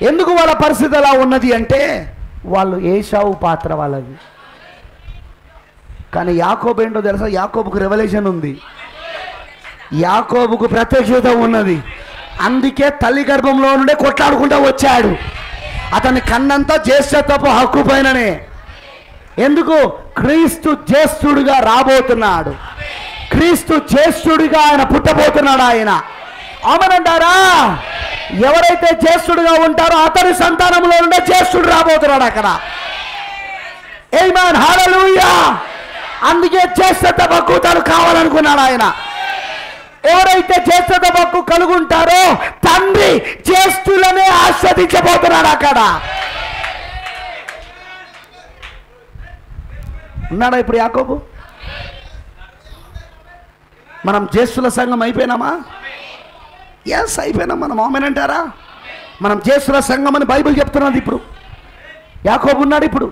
ఎందుకు వాళ్ళ పరిస్థితి ఎలా ఉన్నది అంటే వాళ్ళు ఏశావు పాత్ర వాళ్ళది. కానీ యాకోబు ఏంటో తెలుసా? యాకోబుకు రెవల్యూషన్ ఉంది, యాకోబుకు ప్రత్యక్షత ఉన్నది. అందుకే తల్లి గర్భంలో నుండే కొట్లాడుకుంటూ వచ్చాడు. అతని కన్నంతా జ్యేష్ఠత్వపు హక్కు పైననే. ఎందుకు? క్రీస్తు జ్యేష్ఠుడిగా రాబోతున్నాడు, క్రీస్తు జ్యేష్ఠుడిగా ఆయన పుట్టబోతున్నాడు. ఆయన అవునంటారా? ఎవరైతే జ్యేష్ఠుడిగా ఉంటారో అతని సంతానంలో నుండే జ్యేష్ఠుడు రాబోతున్నాడు అక్కడ. ఆమేన్, హల్లెలూయా. అందుకే జ్యేష్ఠత్వ హక్కు తను కావాలనుకున్నాడు ఆయన. ఎవరైతే జ్యేష్ఠత్వ హక్కు కలుగుంటారో తండ్రి జ్యేష్ఠులనే ఆస్వాదించబోతున్నాడు అక్కడ. ఉన్నాడా ఇప్పుడు యాకోబు? మనం జ్యేష్ఠుల సంఘం అయిపోయినామా? ఎస్, అయిపోయినాం మనం. ఆమేన్ అంటారా? మనం జ్యేష్ఠుల సంఘం అని బైబిల్ చెప్తున్నది. ఇప్పుడు యాకోబు ఉన్నాడు ఇప్పుడు.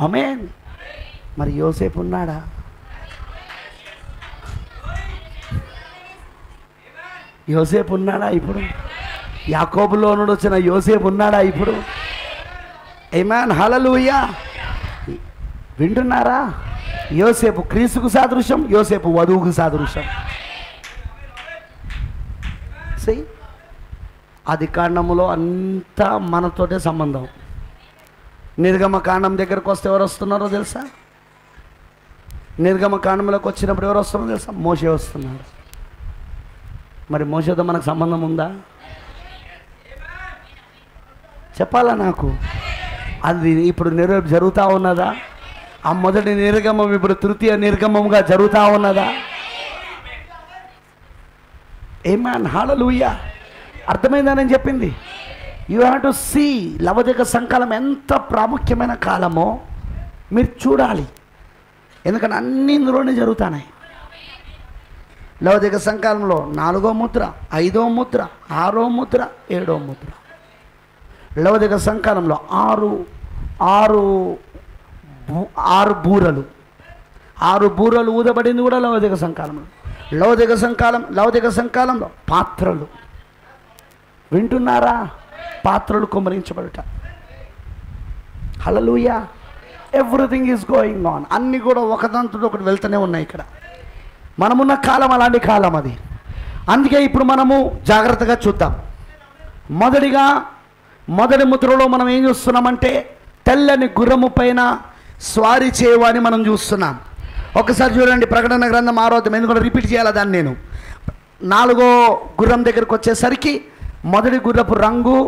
ఆమేన్. మరి యోసేపు ఉన్నాడా? యోసేపు ఉన్నాడా ఇప్పుడు? యాకోబులో నుండి వచ్చిన యోసేపు ఉన్నాడా ఇప్పుడు? ఆమేన్, హల్లెలూయా. వింటున్నారా? యోసేపు క్రీస్తుకు సాదృశ్యం, యోసేపు వధువుకు సాదృశ్యం. ఆది కాండములో అంతా మనతోటే సంబంధం. నిర్గమ కాండం దగ్గరకు వస్తే ఎవరు వస్తున్నారో తెలుసా? నిర్గమ కాండంలోకి వచ్చినప్పుడు ఎవరు వస్తున్నారో తెలుసా? మోషే వస్తున్నాడు. మరి మోషేతో మనకు సంబంధం ఉందా? చెప్పాలా నాకు? అది ఇప్పుడు జరుగుతూ ఉన్నదా? ఆ మొదటి నిర్గమం ఇప్పుడు తృతీయ నిర్గమంగా జరుగుతూ ఉన్నదా? ఆమేన్, హల్లెలూయా. అర్థమైందా నేను చెప్పింది? యూ హ్యావ్ టు సీ లవదిక సంకాలం ఎంత ప్రాముఖ్యమైన కాలమో మీరు చూడాలి. ఎందుకంటే అన్ని ఇందులోనే జరుగుతున్నాయి. లవదిక సంకాలంలో 4వ ముద్ర, 5వ ముద్ర, 6వ ముద్ర, 7వ ముద్ర. లవదిక సంకాలంలో ఆరు బూరలు 6 బూరలు ఊదబడింది కూడా లవదిక సంకాలంలో. లవదిక సంకాలంలో పాత్రలు. వింటున్నారా? పాత్రలు కుమ్మరించబడుట. Hallelujah. Everything is going on. అన్నీ కూడా ఒకదాంతో ఒకటి వెళ్తూనే ఉన్నాయి. ఇక్కడ మనమున్న కాలం అలాంటి కాలం అది. అందుకే ఇప్పుడు మనము జాగ్రత్తగా చూద్దాం. మొదటి ముద్రలో మనం ఏం చూస్తున్నామంటే తెల్లని గుర్రము పైన స్వారీ చేయవని మనం చూస్తున్నాం. ఒకసారి చూడండి ప్రకటన గ్రంథం 6వ అధ్యాయం. ఎందుకంటే రిపీట్ చేయాలి దాన్ని నేను. 4వ గుర్రం దగ్గరకు వచ్చేసరికి మొదటి గుర్రపు రంగు,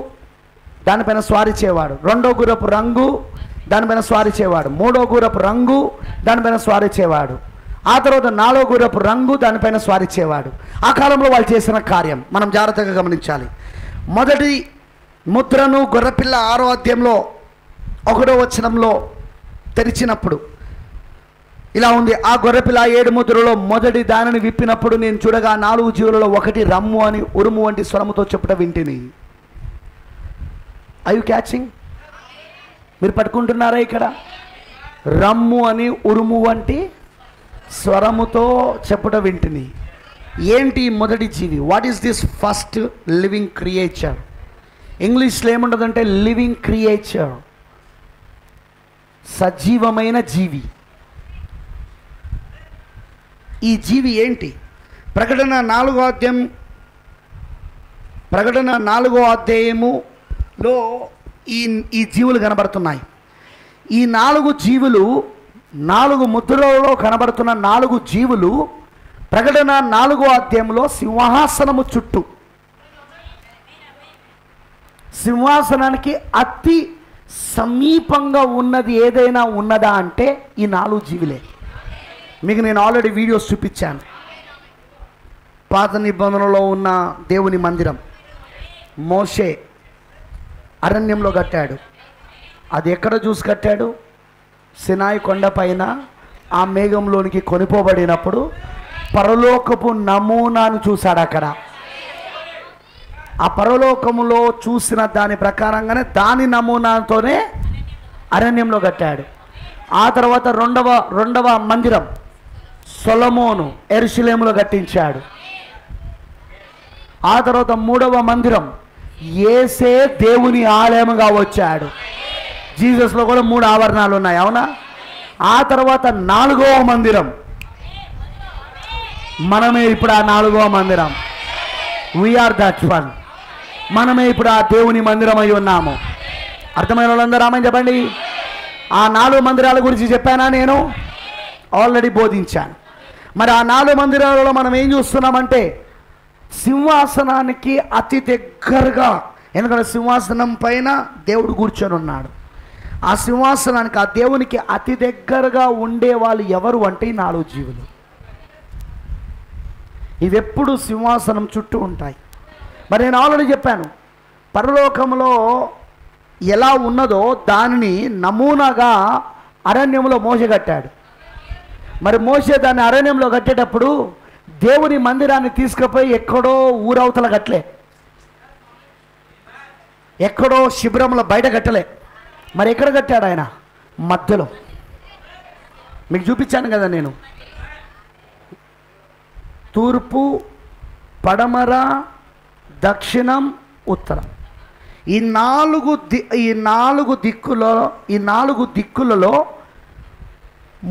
దానిపైన స్వారీ చేయవాడు. 2వ గుర్రపు రంగు, దానిపైన స్వారీ చేయవాడు. 3వ గుర్రపు రంగు, దానిపైన స్వారీ చేయవాడు. ఆ తర్వాత 4వ గుర్రపు రంగు, దానిపైన స్వారీ చేయవాడు. ఆ కాలంలో వాళ్ళు చేసిన కార్యం మనం జాగ్రత్తగా గమనించాలి. మొదటి ముద్రను గొర్రెపిల్ల 6వ అధ్యాయంలో 1వ వచనంలో తెరిచినప్పుడు ఇలా ఉంది. ఆ గొర్రెపిల్ల 7 ముద్రలో మొదటి దానిని విప్పినప్పుడు నేను చూడగా 4 జీవులలో ఒకటి రమ్ము అని ఉరుము వంటి స్వరముతో చెప్పుట వింటిని. I you catching? మీరు పట్టుకుంటున్నారా? ఇక్కడ రమ్ము అని ఉరుము వంటి స్వరముతో చెప్పుట వింటిని. ఏంటి మొదటి జీవి? What is this first living creature? ఇంగ్లీష్లో ఏముంటుందంటే లివింగ్ క్రియేచర్, సజీవమైన జీవి. ఈ జీవి ఏంటి? ప్రకటన 4వ అధ్యాయములో ఈ జీవులు కనబడుతున్నాయి. ఈ 4 జీవులు, 4 ముద్రలలో కనబడుతున్న 4 జీవులు ప్రకటన 4వ అధ్యాయంలో సింహాసనము చుట్టూ, సింహాసనానికి అతి సమీపంగా ఉన్నది ఏదైనా ఉన్నదా అంటే ఈ 4 జీవులే. మీకు నేను ఆల్రెడీ వీడియోస్ చూపించాను. పాత నిబంధనలో ఉన్న దేవుని మందిరం మోషే అరణ్యంలో కట్టాడు. అది ఎక్కడ చూసి కట్టాడు? సినాయి కొండ పైన ఆ మేఘంలోనికి కొనిపోబడినప్పుడు పరలోకపు నమూనాను చూశాడు. అక్కడ ఆ పరలోకములో చూసిన దాని ప్రకారంగానే దాని నమూనాతోనే అరణ్యంలో కట్టాడు. ఆ తర్వాత రెండవ మందిరం సొలొమోను యెరూషలేములో కట్టించాడు. ఆ తర్వాత 3వ మందిరం యేసే దేవుని ఆలయముగా వచ్చాడు. జీసస్లో కూడా 3 ఆవరణాలు ఉన్నాయి, అవునా? ఆ తర్వాత 4వ మందిరం, మనమే ఇప్పుడు ఆ 4వ మందిరం. We are that one. మనమే ఇప్పుడు ఆ దేవుని మందిరం అయి ఉన్నాము. అర్థమైన వాళ్ళందరూ ఆమె చెప్పండి. ఆ 4 మందిరాల గురించి చెప్పానా? నేను ఆల్రెడీ బోధించాను. మరి ఆ 4 మందిరాలలో మనం ఏం చూస్తున్నామంటే సింహాసనానికి అతి దగ్గరగా, ఎందుకంటే సింహాసనం పైన దేవుడు కూర్చొని ఉన్నాడు. ఆ సింహాసనానికి, ఆ దేవునికి అతి దగ్గరగా ఉండే వాళ్ళు ఎవరు అంటే ఈ 4 జీవులు. ఇవి ఎప్పుడు సింహాసనం చుట్టూ ఉంటాయి. మరి నేను ఆల్రెడీ చెప్పాను, పరలోకంలో ఎలా ఉన్నదో దానిని నమూనాగా అరణ్యంలో మోషే కట్టాడు. మరి మోషే దాన్ని అరణ్యంలో కట్టేటప్పుడు దేవుని మందిరాన్ని తీసుకుపోయి ఎక్కడో ఊరవతల కట్టలే, ఎక్కడో శిబిరంలో బయట కట్టలే. మరి ఎక్కడ కట్టాడు ఆయన? మధ్యలో. మీకు చూపించాను కదా నేను, తూర్పు, పడమర, దక్షిణం, ఉత్తరం, ఈ 4 దిక్కులలో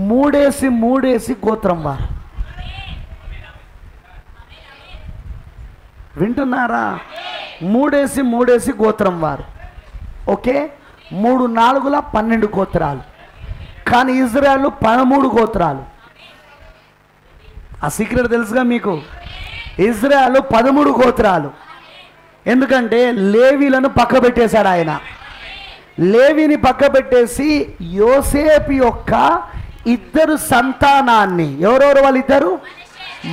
3 గోత్రం వారు. వింటున్నారా? 3 గోత్రం వారు. ఓకే, 3 4 12 గోత్రాలు. కానీ ఇజ్రాయెల్ 13 గోత్రాలు. ఆ సీక్రెట్ తెలుసుగా మీకు. ఇజ్రాయెల్ 13 గోత్రాలు. ఎందుకంటే లేవీలను పక్క పెట్టేశాడు ఆయన. లేవీని పక్క పెట్టేసి యోసేపు యొక్క 2 సంతానాన్ని, ఎవరెవరు వాళ్ళిద్దరు?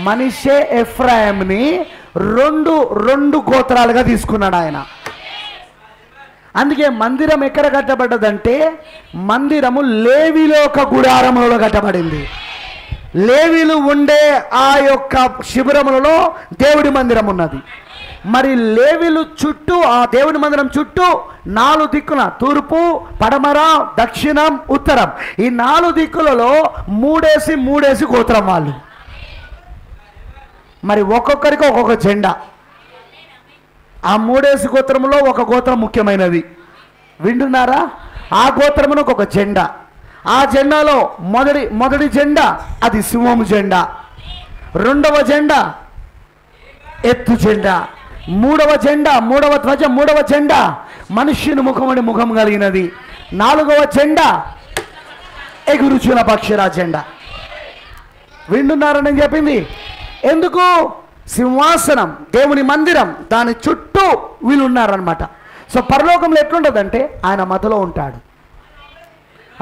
మనష్షే, ఎఫ్రాయిముని 2 గోత్రాలుగా తీసుకున్నాడు ఆయన. అందుకే మందిరం ఎక్కడ కట్టబడ్డదంటే మందిరము లేవీలో ఒక గుడారములలో కట్టబడింది. లేవీలు ఉండే ఆ యొక్క శిబిరములలో దేవుడి మందిరం ఉన్నది. మరి లేవీలు చుట్టూ, ఆ దేవుని మందిరం చుట్టూ 4 దిక్కుల, తూర్పు, పడమర, దక్షిణం, ఉత్తరం, ఈ 4 దిక్కులలో 3 గోత్రం వాళ్ళు. మరి ఒక్కొక్కరికి ఒక్కొక్క జెండా. ఆ 3 గోత్రంలో ఒక గోత్రం ముఖ్యమైనది. వింటున్నారా? ఆ గోత్రమునకు ఒక జెండా. ఆ జెండాలో మొదటి జెండా అది సింహము జెండా, 2వ జెండా ఎత్తు జెండా, 3వ జెండా, 3వ ధ్వజం, 3వ జెండా మనుష్యుని ముఖమని ముఖం కలిగినది, 4వ జెండా ఎగురుచున్న పక్షిరా జెండా. వింటున్నారా నేను చెప్పింది? ఎందుకు? సింహాసనం, దేవుని మందిరం, దాని చుట్టూ వీళ్ళు ఉన్నారనమాట. సో పరలోకంలో ఎట్లుంటుందంటే ఆయన మధ్యలో ఉంటాడు.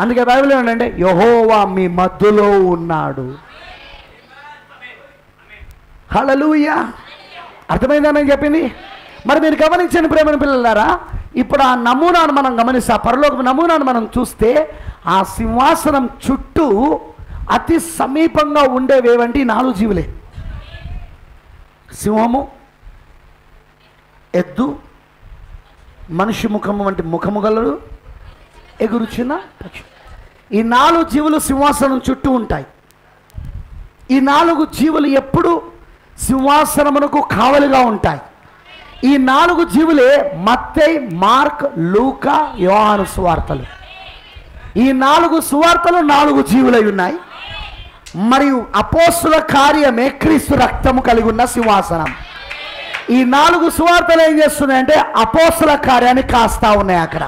అందుకే బైబిల్ ఏంటంటే యెహోవా మీ మధ్యలో ఉన్నాడు. హల్లెలూయా. అర్థమైందని చెప్పింది. మరి మీరు గమనించండి ప్రేమని పిల్లలారా, ఇప్పుడు ఆ నమూనాను మనం గమనిస్తే, ఆ పరలోక నమూనాను మనం చూస్తే ఆ సింహాసనం చుట్టూ అతి సమీపంగా ఉండేవేవంటి 4 జీవులే. సింహము, ఎద్దు, మనిషి ముఖము వంటి ముఖము గలడు, ఎగురుచున్న పక్షి. ఈ 4 జీవులు సింహాసనం చుట్టూ ఉంటాయి. ఈ 4 జీవులు ఎప్పుడు సింహాసనమునకు కావలిగా ఉంటాయి. ఈ 4 జీవులే మత్తయి, మార్క్, లూకా, యోహాను సువార్తలు. ఈ 4 సువార్తలు 4 జీవులై ఉన్నాయి. మరియు అపోస్తుల కార్యమే క్రీస్తు రక్తము కలిగి ఉన్న సింహాసనం. ఈ 4 సువార్తలు ఏం చేస్తున్నాయంటే అపోస్తుల కార్యాన్ని కాస్తా ఉన్నాయి. అక్కడ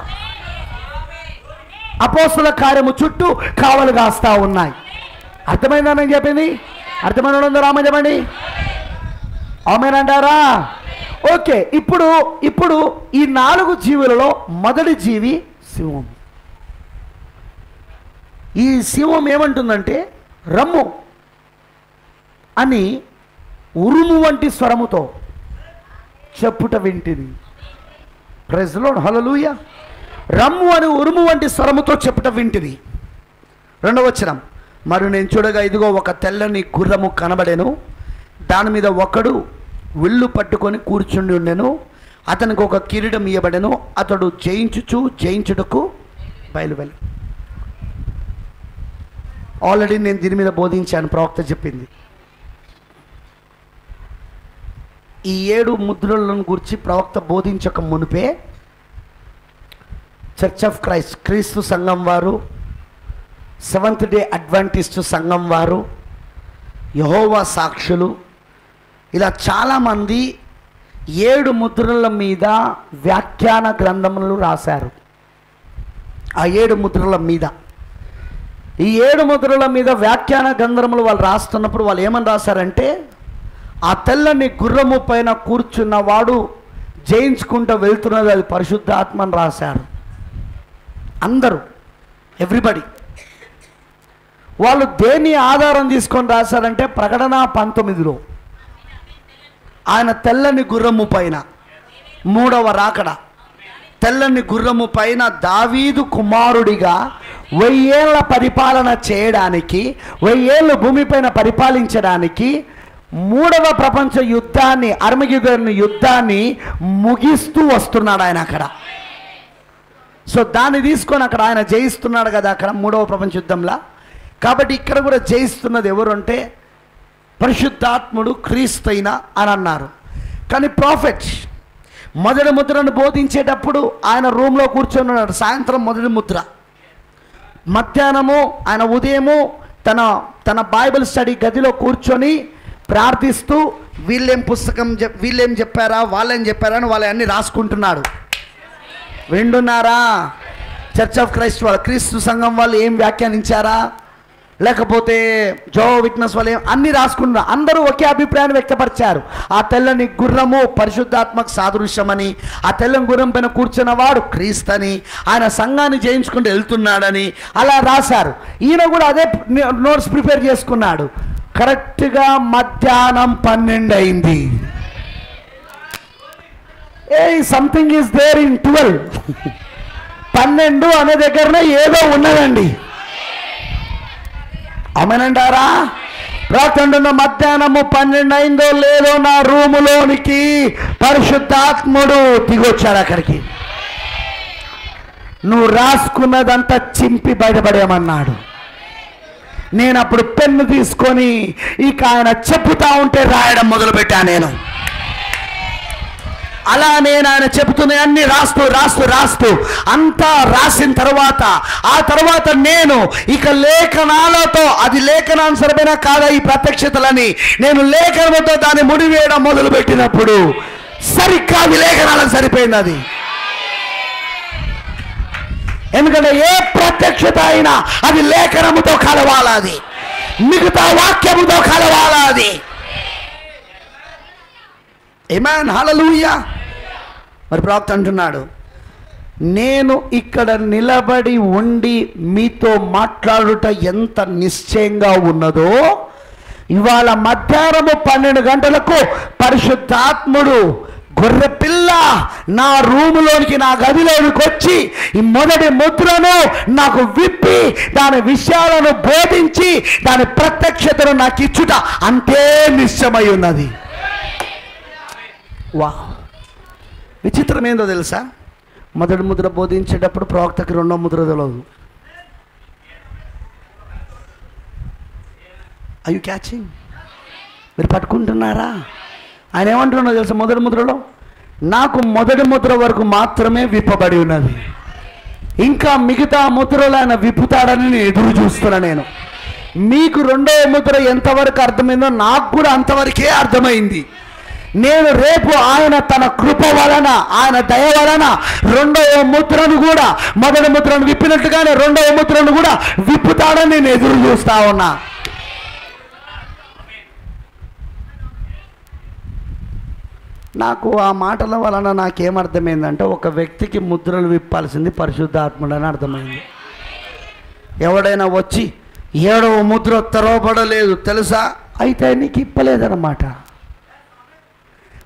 అపోస్తుల కార్యము చుట్టూ కావలు కాస్తా ఉన్నాయి. అర్థమైందని చెప్పింది? అర్థమైన వాళ్ళందరూ ఆమె చెప్పండి. ఆమెనంటారా? ఓకే, ఇప్పుడు ఈ 4 జీవులలో మొదటి జీవి సింహం. ఈ సింహం ఏమంటుందంటే రమ్ము అని ఉరుము వంటి స్వరముతో చెప్పుట వింటిది. ప్రైజ్ ది లార్డ్, హల్లెలూయా. రమ్ము అని ఉరుము వంటి స్వరముతో చెప్పుట వింటిది. 2వ వచనం, మరి నేను చూడగా ఇదిగో ఒక తెల్లని గుర్రము కనబడెను, దాని మీద ఒకడు విల్లు పట్టుకొని కూర్చుండి ఉండెను, అతనికి ఒక కిరీటం ఇయ్యబడెను, అతడు జయించుటకు బయలువెళ్ళి. ఆల్రెడీ నేను దీని మీద బోధించాను, ప్రవక్త చెప్పింది. ఈ 7 ముద్రలను గురించి ప్రవక్త బోధించక మునిపే చర్చ్ ఆఫ్ క్రైస్ట్ క్రీస్తు సంఘం వారు, సెవెంత్ డే అడ్వెంటిస్ట్ సంఘం వారు, యెహోవా సాక్షులు, ఇలా చాలామంది 7 ముద్రల మీద వ్యాఖ్యాన గ్రంథములు రాశారు. ఆ 7 ముద్రల మీద, ఈ 7 ముద్రల మీద వ్యాఖ్యాన గ్రంథములు వాళ్ళు రాస్తున్నప్పుడు వాళ్ళు ఏమని రాశారంటే, ఆ తెల్లని గుర్రము పైన కూర్చున్నవాడు జయించుకుంటూ వెళ్తున్నది అది పరిశుద్ధాత్మ అని రాశారు. అందరూ, ఎవ్రీబడి. వాళ్ళు దేన్ని ఆధారం తీసుకొని రాశారంటే ప్రకటన 19లో ఆయన తెల్లని గుర్రము పైన, 3వ రాకడ, తెల్లని గుర్రము పైన దావీదు కుమారుడిగా 1000 ఏళ్ల పరిపాలన చేయడానికి, 1000 ఏళ్ళు భూమిపైన పరిపాలించడానికి, 3వ ప్రపంచ యుద్ధాన్ని, అర్మగెద్దోను యుద్ధాన్ని ముగిస్తూ వస్తున్నాడు ఆయన అక్కడ. సో దాన్ని తీసుకొని అక్కడ ఆయన జయిస్తున్నాడు కదా అక్కడ 3వ ప్రపంచ యుద్ధంలో. కాబట్టి ఇక్కడ కూడా జయిస్తున్నది ఎవరు అంటే పరిశుద్ధాత్ముడు, క్రీస్తైన అని అన్నారు. కానీ ప్రాఫెట్ మొదటి ముద్రను బోధించేటప్పుడు ఆయన రూమ్లో కూర్చొని ఉన్నాడు. సాయంత్రం మొదటి ముద్ర, మధ్యాహ్నము ఆయన ఉదయము తన బైబిల్ స్టడీ గదిలో కూర్చొని ప్రార్థిస్తూ వీళ్ళేం చెప్పారా వాళ్ళేం చెప్పారా అని వాళ్ళన్నీ రాసుకుంటున్నాడు. వింటున్నారా? చర్చ్ ఆఫ్ క్రైస్ట్ వాళ్ళు, క్రీస్తు సంఘం వాళ్ళు ఏం వ్యాఖ్యానించారా, లేకపోతే జెహోవా విట్నెస్ వాళ్ళు అన్నీ రాసుకున్నారు. అందరూ ఒకే అభిప్రాయాన్ని వ్యక్తపరిచారు. ఆ తెల్లని గుర్రము పరిశుద్ధాత్మకు సాదృశ్యమని, ఆ తెల్లని గుర్రం పైన కూర్చున్నవాడు క్రీస్తని, ఆయన సంఘాన్ని జయించుకుంటూ వెళ్తున్నాడని అలా రాశారు. ఈయన కూడా అదే నోట్స్ ప్రిపేర్ చేసుకున్నాడు. కరెక్ట్గా మధ్యాహ్నం 12 అయింది. Something is there in 12. 12 అనే దగ్గరనే ఏదో ఉన్నదండి. అమనంటారా? రాత్రండున్న మధ్యాహ్నము 12 అయిందో లేదో నా రూములోనికి పరిశుద్ధాత్ముడు దిగొచ్చాడు అక్కడికి. నువ్వు రాసుకున్నదంతా చింపి బయటపడేయమన్నాడు. నేను అప్పుడు పెన్ను తీసుకొని ఇక ఆయన చెప్పుతా ఉంటే రాయడం మొదలుపెట్టా. నేను అలా ఆయన చెబుతున్న అన్ని రాస్తూ అంతా రాసిన తర్వాత, ఆ తర్వాత నేను ఇక లేఖనాలతో, అది లేఖనానుసరమైన కాదా ఈ ప్రత్యక్షతలని, నేను లేఖనంతో దాన్ని ముడివేయడం మొదలుపెట్టినప్పుడు సరిగ్గా అది లేఖనాలకు సరిపోయింది. అది ఎందుకంటే ఏ ప్రత్యక్షత అయినా అది లేఖనముతో కలవాలా, అది మిగతా వాక్యముతో కలవాలా. అది ఆమేన్, హల్లెలూయా. మరి ప్రవక్త అంటున్నాడు, నేను ఇక్కడ నిలబడి ఉండి మీతో మాట్లాడుట ఎంత నిశ్చయంగా ఉన్నదో, ఇవాళ మధ్యాహ్నము 12 గంటలకు పరిశుద్ధాత్ముడు గొర్రెపిల్ల నా రూములోనికి, నా గదిలోనికి వచ్చి ఈ మొదటి ముద్రను నాకు విప్పి దాని విషయాలను బోధించి దాని ప్రత్యక్షతను నాకు ఇచ్చుట అంతే నిశ్చయమై ఉన్నది. వా, విచిత్రం ఏందో తెలుసా? మొదటి ముద్ర బోధించేటప్పుడు ప్రవక్తకి 2వ ముద్ర తెలియదు. I you catching? మీరు పట్టుకుంటున్నారా? ఆయన ఏమంటున్నాడో తెలుసా? మొదటి ముద్రలో నాకు మొదటి ముద్ర వరకు మాత్రమే విప్పబడి ఉన్నది, ఇంకా మిగతా ముద్రలు ఆయన విప్పుతాడని నేను ఎదురు చూస్తున్నా. నేను మీకు 2వ ముద్ర ఎంతవరకు అర్థమైందో నాకు కూడా అంతవరకే అర్థమైంది. నేను రేపు ఆయన తన కృప వలన, ఆయన దయ వలన 2వ ముద్రను కూడా, మొదటి ముద్రను విప్పినట్టుగానే 2వ ముద్రను కూడా విప్పుతాడని నేను ఎదురు చూస్తా ఉన్నా. నాకు ఆ మాటల వలన నాకేమర్థమైందంటే, ఒక వ్యక్తికి ముద్రలు విప్పాల్సింది పరిశుద్ధాత్ముడు అని అర్థమైంది. ఎవడైనా వచ్చి 7వ ముద్ర తెరవబడలేదు తెలుసా, అయితే నీకు ఇప్పలేదన్నమాట.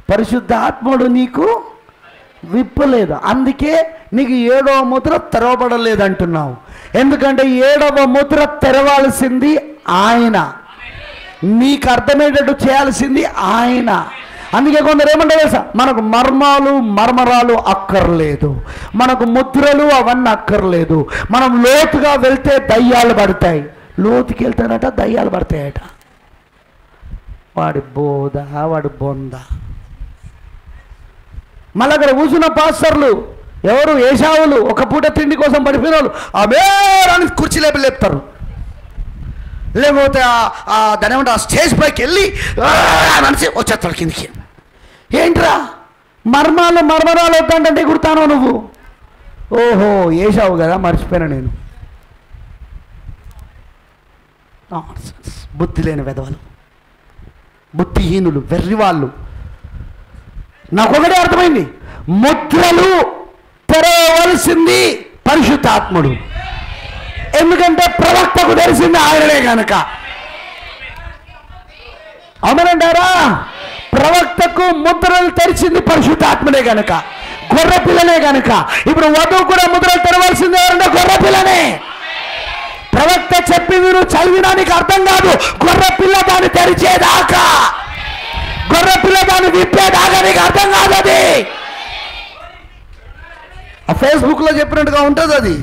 పరిశుద్ధాత్ముడు నీకు విప్పలేదు, అందుకే నీకు 7వ ముద్ర తెరవబడలేదు అంటున్నావు. ఎందుకంటే 7వ ముద్ర తెరవాల్సింది ఆయన, నీకు అర్థమయ్యేటట్టు చేయాల్సింది ఆయన. అందుకే కొందరు ఏమంటారు సార్, మనకు మర్మరాలు అక్కర్లేదు, మనకు ముద్రలు అవన్నీ అక్కర్లేదు, మనం లోతుగా వెళ్తే దయ్యాలు పడతాయి. లోతుకి వెళ్తానట దయ్యాలు పడతాయట. వాడి బోధ, వాడి బొంద. మళ్ళీ అక్కడ కూర్చున్న పాస్టర్లు ఎవరు ఏషావులు, ఒక పూట తిండి కోసం పడిపోయిన వాళ్ళు అమేరాన్ని కుర్చీ లేపుతారు. లేకపోతే దాని ఏమంటే ఆ స్టేజ్ పైకి వెళ్ళి మనిషి వచ్చేస్తాడు కిందికి. ఏంట్రా మర్మరాలు వద్దంటే గుర్తాను నువ్వు. ఓహో ఏషావు కదా, మర్చిపోయినా నేను. బుద్ధి లేని వెధవలు, బుద్ధిహీనులు, వెర్రివాళ్ళు. నాకొకటే అర్థమైంది, ముద్రలు తెరవలసింది పరిశుద్ధాత్ముడు. ఎందుకంటే ప్రవక్తకు తెలిసింది ఆయననే కనుక. అవునంటారా? ప్రవక్తకు ముద్రలు తెరిచింది పరిశుద్ధాత్ముడే కనుక, గొర్రెపిల్లనే కనుక. ఇప్పుడు వధువు కూడా ముద్రలు తెరవలసింది ఎవరంటే గొర్రెపిల్లనే. ప్రవక్త చెప్పింది నువ్వు చదివినా నీకు అర్థం కాదు, గొర్రెపిల్ల దాన్ని తెరిచేదాకా, గొర్రెపిల్ల దాన్ని విప్పేదాకా నీకు అర్థం కాదు. అది ఆ ఫేస్బుక్లో చెప్పినట్టుగా ఉంటుంది. అది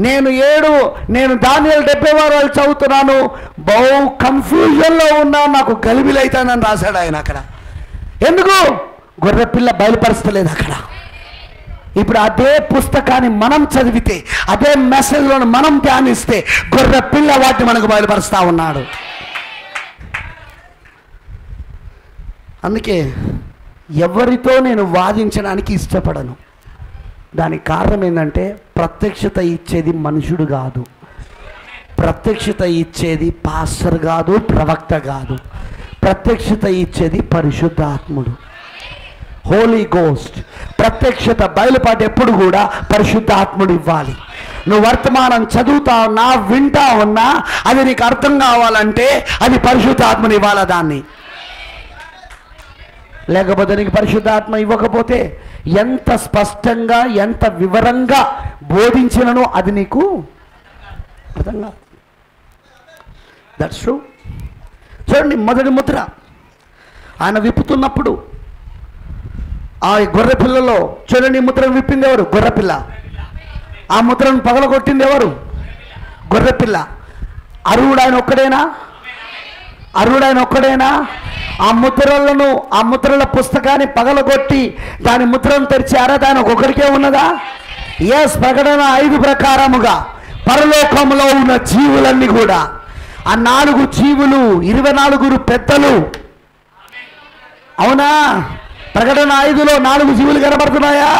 నేను దానియేలు 70 వారాలు చదువుతున్నాను, బహు కన్ఫ్యూజన్లో ఉన్నా, నాకు గలిబిలైతానని రాశాడు ఆయన అక్కడ. ఎందుకు? గొర్రెపిల్ల బయలుపరుస్తలేదు అక్కడ. ఇప్పుడు అదే పుస్తకాన్ని మనం చదివితే, అదే మెసేజ్లను మనం ధ్యానిస్తే గొర్రెపిల్ల వాటిని మనకు బయలుపరుస్తూ ఉన్నాడు. అందుకే ఎవరితో నేను వాదించడానికి ఇష్టపడను. దానికి కారణం ఏంటంటే ప్రత్యక్షత ఇచ్చేది మనుషుడు కాదు, ప్రత్యక్షత ఇచ్చేది పాస్టర్ కాదు, ప్రవక్త కాదు. ప్రత్యక్షత ఇచ్చేది పరిశుద్ధాత్ముడు, హోలీ గోస్ట్. ప్రత్యక్షత బయలుపాటు ఎప్పుడు కూడా పరిశుద్ధాత్ముడు ఇవ్వాలి. నువ్వు వర్తమానం చదువుతా ఉన్నా, వింటా ఉన్నా, అది నీకు అర్థం కావాలంటే అది పరిశుద్ధాత్మని ఇవ్వాలా దాన్ని. లేకపోతే నీకు పరిశుద్ధాత్మ ఇవ్వకపోతే ఎంత స్పష్టంగా ఎంత వివరంగా బోధించినను అది నీకు అర్థం కాదు. That's true. చూడండి, మొదటి ముద్ర ఆయన విప్పుతున్నప్పుడు ఆ గొర్రెపిల్లలో చూడండి, ముద్రను విప్పింది ఎవరు? గొర్రెపిల్ల. ఆ ముద్రను పగలగొట్టింది ఎవరు? గొర్రెపిల్ల. అర్హుడు ఆయన ఒక్కడేనా? అర్హుడు ఆయన ఒక్కడేనా? ఆ ముద్రల పుస్తకాన్ని పగలగొట్టి దాని ముద్రను తెరిచారా? దాని ఒక్కొక్కరికే ఉన్నదా? ఎస్. ప్రకటన 5 ప్రకారముగా పరలోకంలో ఉన్న జీవులన్నీ కూడా, ఆ 4 జీవులు, 24 పెద్దలు. అవునా? ప్రకటన 5లో 4 జీవులు కనబడుతున్నాయా?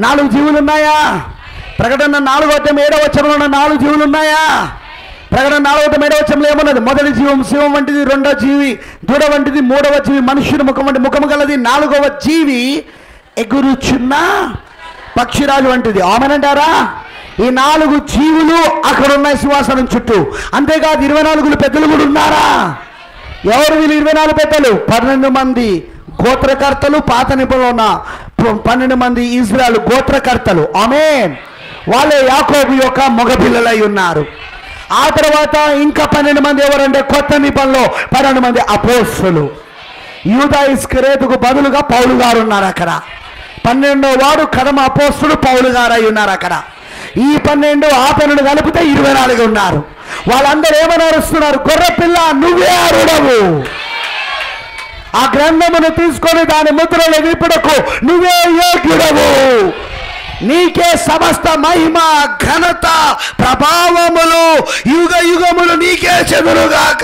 4 జీవులు ఉన్నాయా? ప్రకటన 4వ అధ్యాయం 7వ వచనంలో ఉన్న 4 జీవులు ఉన్నాయా? ప్రకటన 4వ అధ్యాయం 7వ వచనంలో ఏమన్నది? మొదటి జీవం సింహం వంటిది, 2వ జీవి దూడ వంటిది, 3వ జీవి మనుష్యుని ముఖం వంటి ముఖము గలది, 4వ జీవి ఎగురుచున్న పక్షిరాజు వంటిది. ఆమెనంటారా? ఈ 4 జీవులు అక్కడ ఉన్నాయి సింహాసనం చుట్టూ. అంతేకాదు 24 పెద్దలు కూడా ఉన్నారా? ఎవరు వీళ్ళు 24 పెద్దలు? 12 మంది గోత్రకర్తలు. పాత నిబంధనలో ఉన్న 12 మంది ఇజ్రాయెల్ గోత్రకర్తలు. ఆమేన్. వాళ్ళే యాకోబు యొక్క మగపిల్లలై ఉన్నారు. ఆ తర్వాత ఇంకా 12 మంది ఎవరంటే కొత్త నిబంధనలో 12 మంది అపోస్తలులు. యూదా ఇస్కరియోతుకు బదులుగా పౌలు గారు ఉన్నారు అక్కడ. 12వ వాడు కడమ అపోస్తలుడు పౌలు గారు అయి ఉన్నారు అక్కడ. ఈ 12 ఆ 12 కలిపితే 24 ఉన్నారు. వాళ్ళందరూ ఏమని అరుస్తున్నారు? గొర్రెపిల్ల నువ్వే అరుడవు. ఆ గ్రంథమును తీసుకొని దాని ముద్రలు విప్పుటకు నువ్వే యోగ్యుడవు. నీకే సమస్త మహిమ, ఘనత, ప్రభావములు యుగ యుగములు నీకే చెదురుగాక.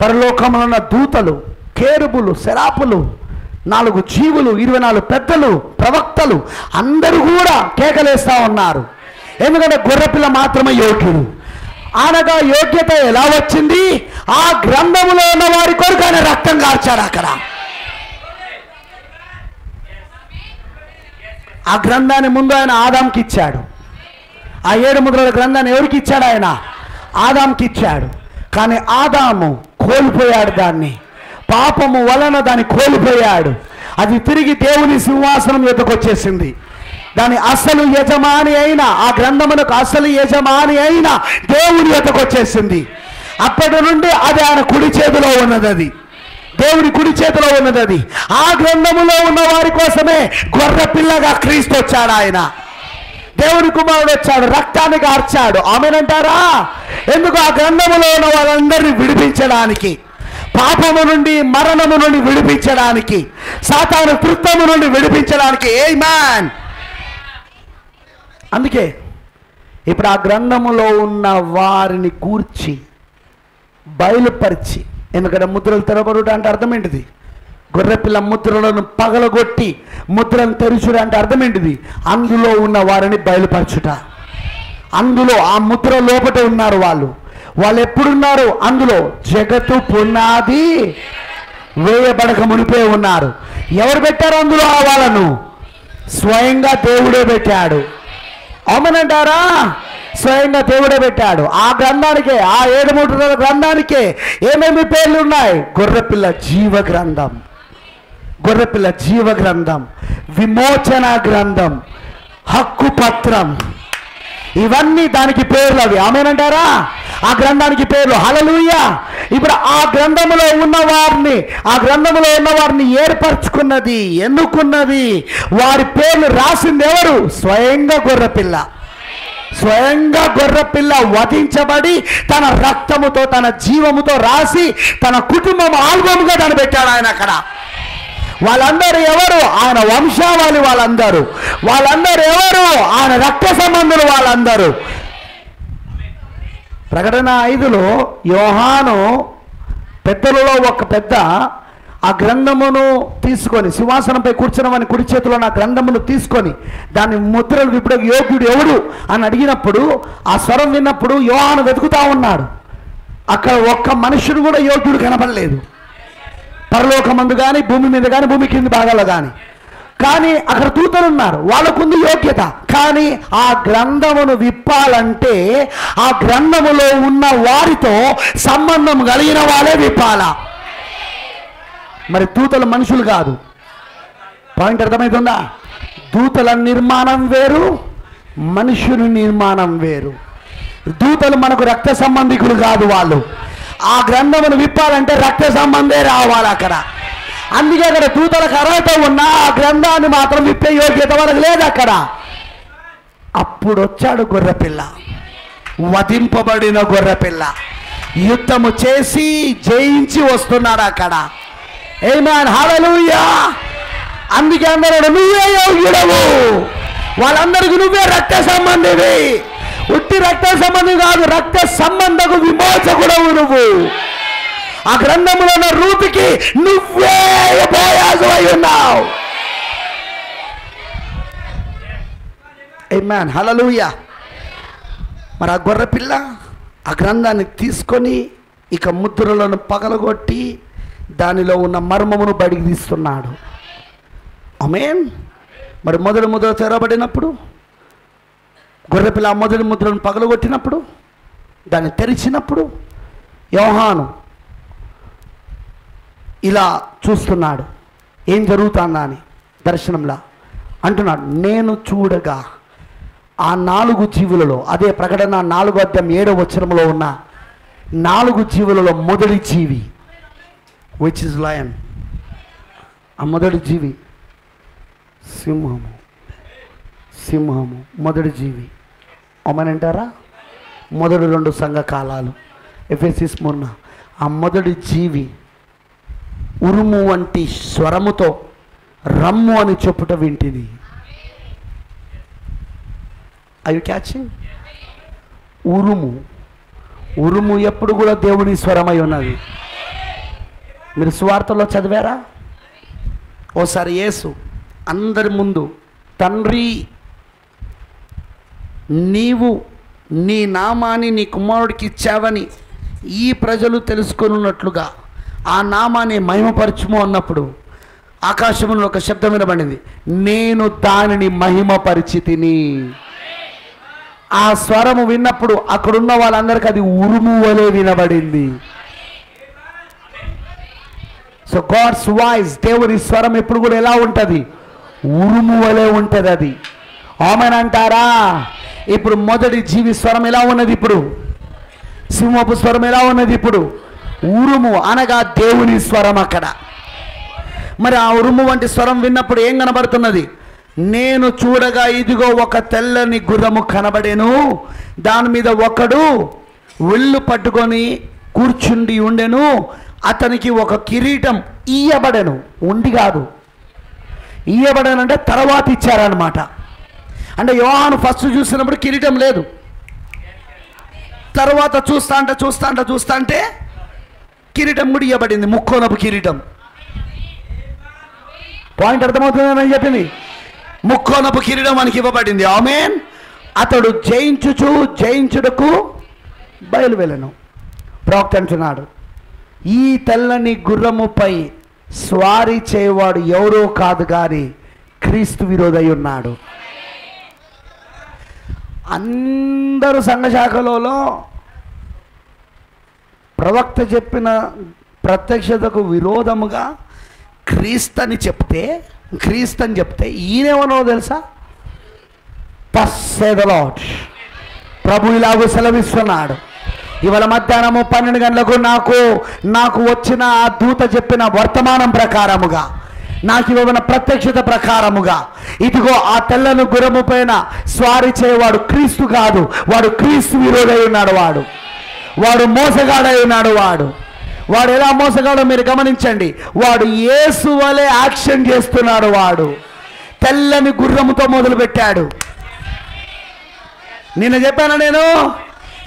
పరలోకములో ఉన్న దూతలు, కేరుబులు, సెరాపులు, 4 జీవులు, 24 పెద్దలు, ప్రవక్తలు అందరూ కూడా కేకలేస్తా ఉన్నారు. ఎందుకంటే గొర్రెపిల్ల మాత్రమే యోగ్యుడు. అనగా యోగ్యత ఎలా వచ్చింది? ఆ గ్రంథములో ఉన్న వారి కొరకు ఆయన రక్తం కార్చాడు అక్కడ. ఆ గ్రంథాన్ని ముందు ఆయన ఆదాంకి ఇచ్చాడు. ఆ 7 ముద్రల గ్రంథాన్ని ఎవరికి ఇచ్చాడు? ఆయన ఆదాంకి ఇచ్చాడు. కానీ ఆదాము కోల్పోయాడు దాన్ని. పాపము వలన దాన్ని కోల్పోయాడు. అది తిరిగి దేవుని సింహాసనం ఎదుకు వచ్చేసింది. దాని అసలు యజమాని అయిన, ఆ గ్రంథమునకు అసలు యజమాని అయిన దేవుని ఎదుకు వచ్చేసింది. అప్పటి నుండి అది ఆయన కుడి చేతిలో ఉన్నది. అది దేవుడి కుడి చేతిలో ఉన్నది. అది ఆ గ్రంథములో ఉన్న వారి కోసమే గొర్రెపిల్లగా క్రీస్తు వచ్చాడు. ఆయన దేవుని కుమారుడు వచ్చాడు, రక్తాన్ని కార్చాడు. ఆమేనంటారా? ఎందుకు? ఆ గ్రంథములో ఉన్న వాళ్ళందరినీ విడిపించడానికి. పాపము నుండి, మరణము నుండి విడిపించడానికి, సాతాను కృత్యము నుండి విడిపించడానికి. ఆమేన్. అందుకే ఇప్పుడు ఆ గ్రంథములో ఉన్న వారిని కూర్చి బయలుపరిచి, ఎందుకంటే ముద్రలు తెరవబడుట అంటే అర్థం ఏంటిది? గొర్రెపిల్ల ముద్రలను పగలగొట్టి ముద్రను తెరుచుట అంటే అర్థం ఏంటిది? అందులో ఉన్న వారిని బయలుపరచుట. అందులో ఆ ముద్ర లోపట ఉన్నారు వాళ్ళు ఎప్పుడున్నారు? అందులో జగత్తు పునాది వేయబడక మునిపే ఉన్నారు. ఎవరు పెట్టారు అందులో వాళ్ళను? స్వయంగా దేవుడే పెట్టాడు. అవునంటారా? స్వయంగా దేవుడే పెట్టాడు. ఆ గ్రంథానికే, ఆ 7 ముద్రల గ్రంథానికే ఏమేమి పేర్లు ఉన్నాయి? గొర్రెపిల్ల జీవ గ్రంథం, గొర్రెపిల్ల జీవ గ్రంథం, విమోచన గ్రంథం, హక్కు పత్రం, ఇవన్నీ దానికి పేర్లు. అవి ఆమేనంటారా? ఆ గ్రంథానికి పేర్లు. హల్లెలూయా. ఇప్పుడు ఆ గ్రంథములో ఉన్న వారిని ఏర్పరచుకున్నది, ఎన్నుకున్నది, వారి పేర్లు రాసింది ఎవరు? స్వయంగా గొర్రెపిల్ల. స్వయంగా గొర్రెపిల్ల వధించబడి తన రక్తముతో, తన జీవముతో రాసి తన కుటుంబం ఆల్బమ్గా దాన్ని పెట్టాడు ఆయన అక్కడ. వాళ్ళందరూ ఎవరు? ఆయన వంశావళి. వాళ్ళందరూ ఎవరు? ఆయన రక్త సంబంధులు. వాళ్ళందరూ. ప్రకటన 5లో యోహాను పెద్దలలో ఒక పెద్ద ఆ గ్రంథమును తీసుకొని, సింహాసనంపై కూర్చున్నవాని కుడి చేతిలో నా గ్రంథమును తీసుకొని దాని ముద్రలు విప్పుడ యోగ్యుడు ఎవడు అని అడిగినప్పుడు, ఆ స్వరం విన్నప్పుడు యోహాను వెతుకుతా ఉన్నాడు. అక్కడ ఒక్క మనుషుడు కూడా యోగ్యుడు కనబడలేదు. పరలోకమందు కానీ, భూమి మీద కానీ, భూమి కింది భాగాల్లో కానీ అక్కడ దూతలు ఉన్నారు, వాళ్ళకుంది యోగ్యత. కానీ ఆ గ్రంథమును విప్పాలంటే ఆ గ్రంథములో ఉన్న వారితో సంబంధం కలిగిన వాళ్ళే విప్పాలా. మరి దూతలు మనుషులు కాదు. పాయింట్ అర్థమవుతుందా? దూతల నిర్మాణం వేరు, మనుషుని నిర్మాణం వేరు. దూతలు మనకు రక్త సంబంధికులు కాదు. వాళ్ళు ఆ గ్రంథమును విప్పాలంటే రక్త సంబంధే రావాలి అక్కడ. అందుకే అక్కడ దూతలకు అర్హత ఉన్న ఆ గ్రంథాన్ని మాత్రం విప్పే యోగ్యత వాళ్ళకి లేదు అక్కడ. అప్పుడు వచ్చాడు గొర్రెపిల్ల, వధింపబడిన గొర్రెపిల్ల, యుద్ధము చేసి జయించి వస్తున్నాడు అక్కడ. ఆమేన్. హల్లెలూయా. అందుకే అందరూ నువ్వే యోగ్యుడవు, వాళ్ళందరికీ నువ్వే రక్త సంబంధివి. ఉట్టి రక్త సంబంధి కాదు, రక్త సంబంధకు విమోచకుడవు నువ్వు. ఆ గ్రంథంలో ఉన్న రూపికి నువ్వే బోయాజు అయి ఉన్నావు. ఆమేన్. హల్లెలూయా. మరి ఆ గొర్రెపిల్ల ఆ గ్రంథాన్ని తీసుకొని ఇక ముద్రలను పగలగొట్టి దానిలో ఉన్న మర్మమును బయటికి తీస్తున్నాడు. ఆమేన్. మరి మొదటి ముద్ర తెరబడినప్పుడు, గొర్రెపిల్ల మొదటి ముద్రను పగలగొట్టినప్పుడు, దాన్ని తెరిచినప్పుడు యోహాను ఇలా చూస్తున్నాడు, ఏం జరుగుతుందా అని దర్శనంలా అంటున్నాడు. నేను చూడగా ఆ 4 జీవులలో, అదే ప్రకటన 4:7 ఉన్న 4 జీవులలో మొదటి జీవి, విచ్ ఇస్ లయన్, ఆ మొదటి జీవి సింహము మొదటి జీవి. అమ్మనంటారా? మొదటి 2 సంఘ కాలాలు, ఎఫెసీ, స్ముర్నా. ఆ మొదటి జీవి ఉరుము వంటి స్వరముతో రమ్ము అని చెప్పుట వింటిది. I you catching? ఉరుము ఎప్పుడు కూడా దేవుని స్వరమై ఉన్నది. మీరు సువార్తలో చదివారా? ఓసారి యేసు అందరి ముందు, తండ్రి నీవు నీ నామాన్ని నీ కుమారుడికి ఇచ్చావని ఈ ప్రజలు తెలుసుకొనున్నట్లుగా ఆ నామాన్ని మహిమపరచుము అన్నప్పుడు ఆకాశంలో ఒక శబ్దం వినబడింది, నేను దానిని మహిమపరిచితిని. ఆ స్వరము విన్నప్పుడు అక్కడున్న వాళ్ళందరికీ అది ఉరుము వలె వినబడింది. సో గాడ్స్ వాయిస్, దేవుని స్వరం ఎప్పుడు కూడా ఎలా ఉంటుంది? ఉరుము వలె ఉంటుంది అది. ఆమెన్ అంటారా? ఇప్పుడు మొదటి జీవి స్వరం ఎలా ఉన్నది? ఇప్పుడు సింహపు స్వరం ఎలా ఉన్నది? ఇప్పుడు ఉరుము అనగా దేవుని స్వరం అక్కడ. మరి ఆ ఉరుము వంటి స్వరం విన్నప్పుడు ఏం కనబడుతున్నది? నేను చూడగా ఇదిగో ఒక తెల్లని గుర్రము కనబడెను, దాని మీద ఒకడు విల్లు పట్టుకొని కూర్చుండి ఉండెను, అతనికి ఒక కిరీటం ఇయ్యబడెను, ఉండి కాదు, ఇయ్యబడనంటే తర్వాత ఇచ్చారనమాట. అంటే యోహాను ఫస్ట్ చూసినప్పుడు కిరీటం లేదు, తర్వాత చూస్తా అంటే కిరీటం కూడా ఇవ్వబడింది, ముక్కోనపు కిరీటం. పాయింట్ అర్థమవుతుందని చెప్పింది. ముక్కోనపు కిరీటం మనకి ఇవ్వబడింది. ఆమేన్. అతడు జయించుటకు బయలువెళ్ళను. ప్రవక్త అంటున్నాడు, ఈ తెల్లని గుర్రముపై స్వారీ చేయవాడు ఎవరో కాదు కానీ క్రీస్తు విరోధై ఉన్నాడు. అందరూ సంఘశాఖలలో ప్రవక్త చెప్పిన ప్రత్యక్షతకు విరోధముగా క్రీస్తని చెప్తే ఈయనేమనో తెలుసా? Thus say the Lord. ప్రభు ఇలాగూ సెలవిస్తున్నాడు, ఇవాళ మధ్యాహ్నము 12 గంటలకు నాకు వచ్చిన ఆ దూత చెప్పిన వర్తమానం ప్రకారముగా, నాకు ఇవ్వబడిన ప్రత్యక్షత ప్రకారముగా, ఇదిగో ఆ తెల్లని గుర్రము పైన స్వారీ చేయవాడు క్రీస్తు కాదు, వాడు క్రీస్తు విరోధై ఉన్నాడు, వాడు మోసగాడై ఉన్నాడు. వాడు ఎలా మోసగాడో మీరు గమనించండి. వాడు యేసు వలె యాక్షన్ చేస్తున్నాడు. వాడు తెల్లని గుర్రముతో మొదలుపెట్టాడు. నిన్న చెప్పాను నేను,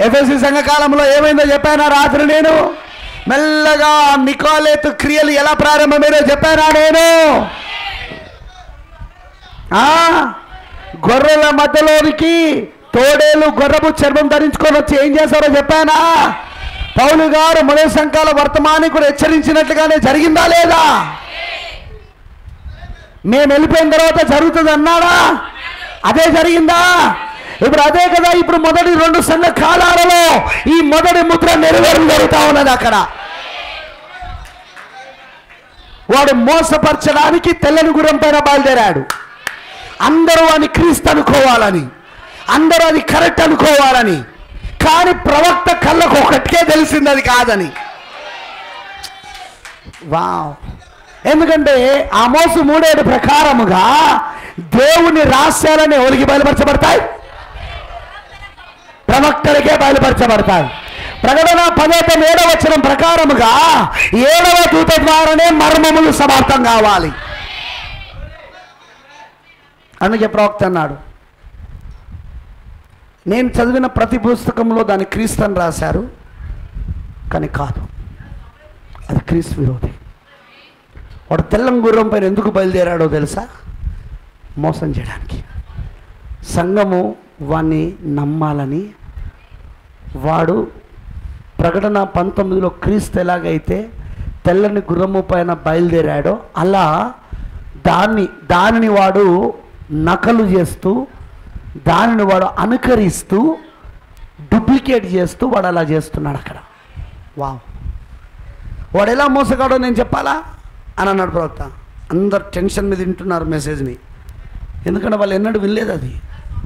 ఎఫెసీ సంఘకాలంలో ఏమైందో చెప్పానా రాత్రి నేను. మెల్లగా నికోలేతు క్రియలు ఎలా ప్రారంభమైనో చెప్పానా నేను. గొర్రెల మధ్యలోనికి తోడేలు గుర్రపు చర్మం ధరించుకొని వచ్చి ఏం చేశారో చెప్పానా? పౌలు గారు మొదటి సంఘాల వర్తమానికుడు హెచ్చరించినట్లుగానే జరిగిందా లేదా? మేము వెళ్ళిపోయిన తర్వాత జరుగుతుంది అన్నాడా? అదే జరిగిందా? ఇప్పుడు అదే కదా. ఇప్పుడు మొదటి 2 సంఘ కాలాలలో ఈ మొదటి ముద్ర నెరవేరు జరుగుతూ ఉన్నది. అక్కడ వాడు మోసపరచడానికి తెల్లని గుర్రం పైన బయలుదేరాడు. అందరూ అని క్రీస్తు అనుకోవాలని, అందరూ అది కరెక్ట్ అనుకోవాలని. కానీ ప్రవక్త కళ్ళకు ఒకటికే తెలిసింది అది కాదని. వావ్. ఎందుకంటే ఆమోసు 3:7 ప్రకారముగా దేవుని రహస్యాలని ఎవరికి బయలుపరచబడతాయి? ప్రవక్తలకే బయలుపరచబడతాయి. ప్రకటన 10:7 ప్రకారముగా 7వ దూత ద్వారానే మర్మములు సమాప్తం కావాలి. అందుకే ప్రవక్త అన్నాడు, నేను చదివిన ప్రతి పుస్తకంలో దాన్ని క్రీస్తు అని రాశారు, కానీ కాదు, అది క్రీస్తు విరోధి. వాడు తెల్లం గుర్రం పైన ఎందుకు బయలుదేరాడో తెలుసా? మోసం చేయడానికి. సంఘము వాణ్ణి నమ్మాలని. వాడు ప్రకటన 19లో క్రీస్తు ఎలాగైతే తెల్లని గుర్రము పైన బయలుదేరాడో అలా దానిని వాడు నకలు చేస్తూ, దానిని వాడు అనుకరిస్తూ, డూప్లికేట్ చేస్తూ వాడు అలా చేస్తున్నాడు అక్కడ. వావ్. వాడు ఎలా మోసగాడో నేను చెప్పాలా అని అన్నాడు ప్రవక్త. అందరు టెన్షన్ మీద వింటున్నారు మెసేజ్ని, ఎందుకంటే వాళ్ళు ఎన్నడూ వినలేదు. అది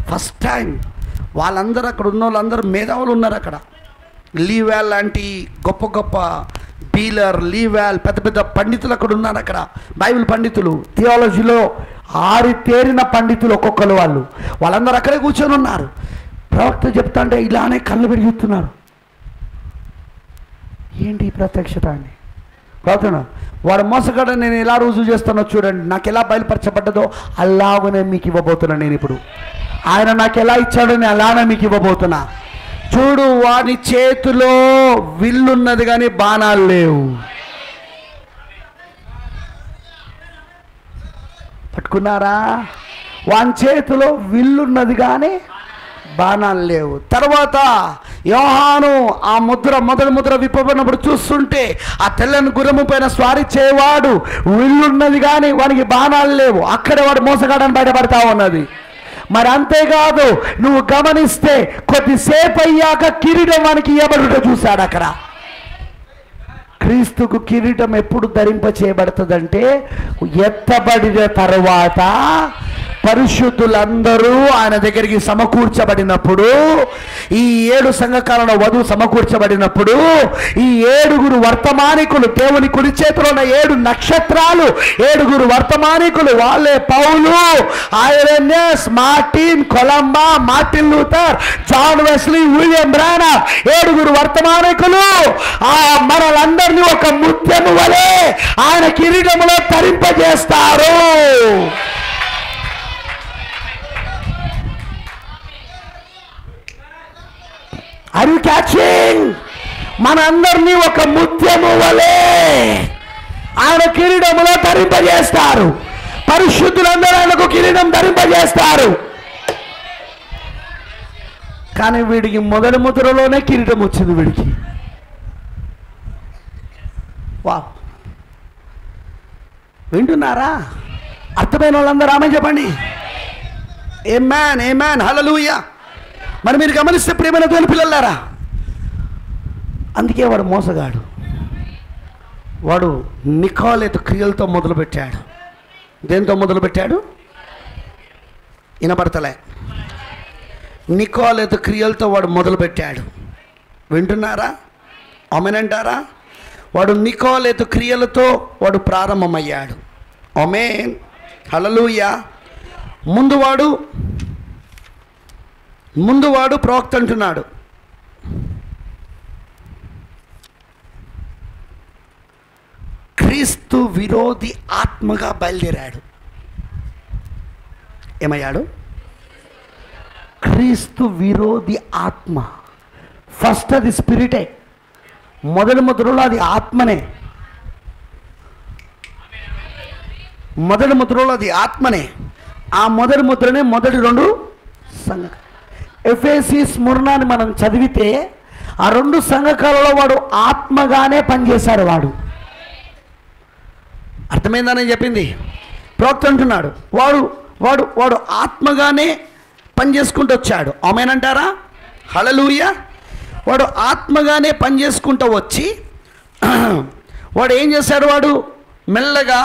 ఫస్ట్ టైం. వాళ్ళందరూ అక్కడ ఉన్న వాళ్ళందరూ మేధావులు ఉన్నారు అక్కడ. లీవాల్ లాంటి గొప్ప గొప్ప బీలర్, లీవాల్ పెద్ద పెద్ద పండితులు అక్కడ ఉన్నారు. అక్కడ బైబిల్ పండితులు, థియాలజీలో ఆరితేరిన పండితులు ఒక్కొక్కరు. వాళ్ళందరూ అక్కడే కూర్చొని ఉన్నారు. ప్రవక్త చెప్తా అంటే ఇలానే కళ్ళు పెట్టి చూస్తున్నారు. ఏంటి ఈ ప్రత్యక్షత అని. ప్రవక్త వాడు మోసగాడని నేను ఎలా రుజువు చేస్తానో చూడండి, నాకు ఎలా బయలుపరచబడ్డదో అలాగనే మీకు ఇవ్వబోతున్నా. నేను ఇప్పుడు ఆయన నాకు ఎలా ఇచ్చాడో నేను అలానే మీకు ఇవ్వబోతున్నా. చూడు, వాడి చేతిలో విల్లున్నది కానీ బాణాలు లేవు. పట్టుకున్నారా? వాని చేతిలో విల్లున్నది కానీ బాణాలు లేవు. తర్వాత యోహాను ఆ మొదటి ముద్ర విప్పబడినప్పుడు చూస్తుంటే ఆ తెల్లని గుర్రము పైన స్వారీ చేయవాడు విల్లున్నది కానీ వానికి బాణాలు లేవు. అక్కడే వాడు మోసగాడని బయటపడతా ఉన్నది. మరి అంతేకాదు, నువ్వు గమనిస్తే కొద్దిసేపు అయ్యాక కిరీటం వానికి ఇవ్వబడుట చూశాడు. అక్కడ క్రీస్తుకు కిరీటం ఎప్పుడు ధరింప చేయబడుతుందంటే ఎత్తబడిన తర్వాత పరిశుద్ధులందరూ ఆయన దగ్గరికి సమకూర్చబడినప్పుడు, ఈ 7 సంఘకాలంలో వధువు సమకూర్చబడినప్పుడు, ఈ 7 వర్తమానికులు, దేవుని కుడి చేతిలో ఉన్న 7 నక్షత్రాలు, 7 వర్తమానికులు, వాళ్ళే Paul, Irenaeus, Martin, Columba, Martin Luther, John Wesley, William Branham, 7 వర్తమానికులు మనలందరినీ ఒక ముత్యము వలె ఆయన కిరీటములో ధరింపజేస్తారు. Are you catching? మనందరినీ ఒక ముత్యము వలె ఆయన కిరీటములో ధరింపజేస్తారు. పరిశుద్ధులందరూ ఆయనకు కిరీటం ధరింపజేస్తారు. కానీ వీడికి మొదటి ముద్రలోనే కిరీటం వచ్చింది వీడికి. వా, వింటున్నారా? అర్థమైన వాళ్ళందరూ ఆమె చెప్పండి. ఆమేన్, ఆమేన్, హల్లెలూయా. మరి మీరు గమనిస్తే ప్రియమైన దేవుని పిల్లలారా, అందుకే వాడు మోసగాడు. వాడు నికోలేతు క్రియలతో మొదలుపెట్టాడు. దేంతో మొదలుపెట్టాడు? వినపడతలే. నికోలేతు క్రియలతో వాడు మొదలుపెట్టాడు. వింటున్నారా? ఆమేనంటారా? వాడు నికోలేతు క్రియలతో వాడు ప్రారంభమయ్యాడు. ఆమేన్, హల్లెలూయా. ముందు వాడు ప్రవక్త అంటున్నాడు, క్రీస్తు విరోధి ఆత్మగా బయలుదేరాడు. ఏమయ్యాడు? క్రీస్తు విరోధి ఆత్మ. ఫస్ట్ అది స్పిరిటే. మొదటి ముద్రలో అది ఆత్మనే. మొదటి ముద్రలో అది ఆత్మనే. ఆ మొదటి ముద్రనే మొదటి 2 సంఘకాలు. ఎఫెసీ, స్ముర్నాని మనం చదివితే ఆ 2 సంఘకాలలో వాడు ఆత్మగానే పనిచేశాడు. వాడు అర్థమైందని చెప్పింది ప్రవక్త అంటున్నాడు. వాడు వాడు వాడు ఆత్మగానే పనిచేసుకుంటూ వచ్చాడు. ఆమేనంటారా? హల్లెలూయా. వాడు ఆత్మగానే పనిచేసుకుంటూ వచ్చి వాడు ఏం చేశాడు? వాడు మెల్లగా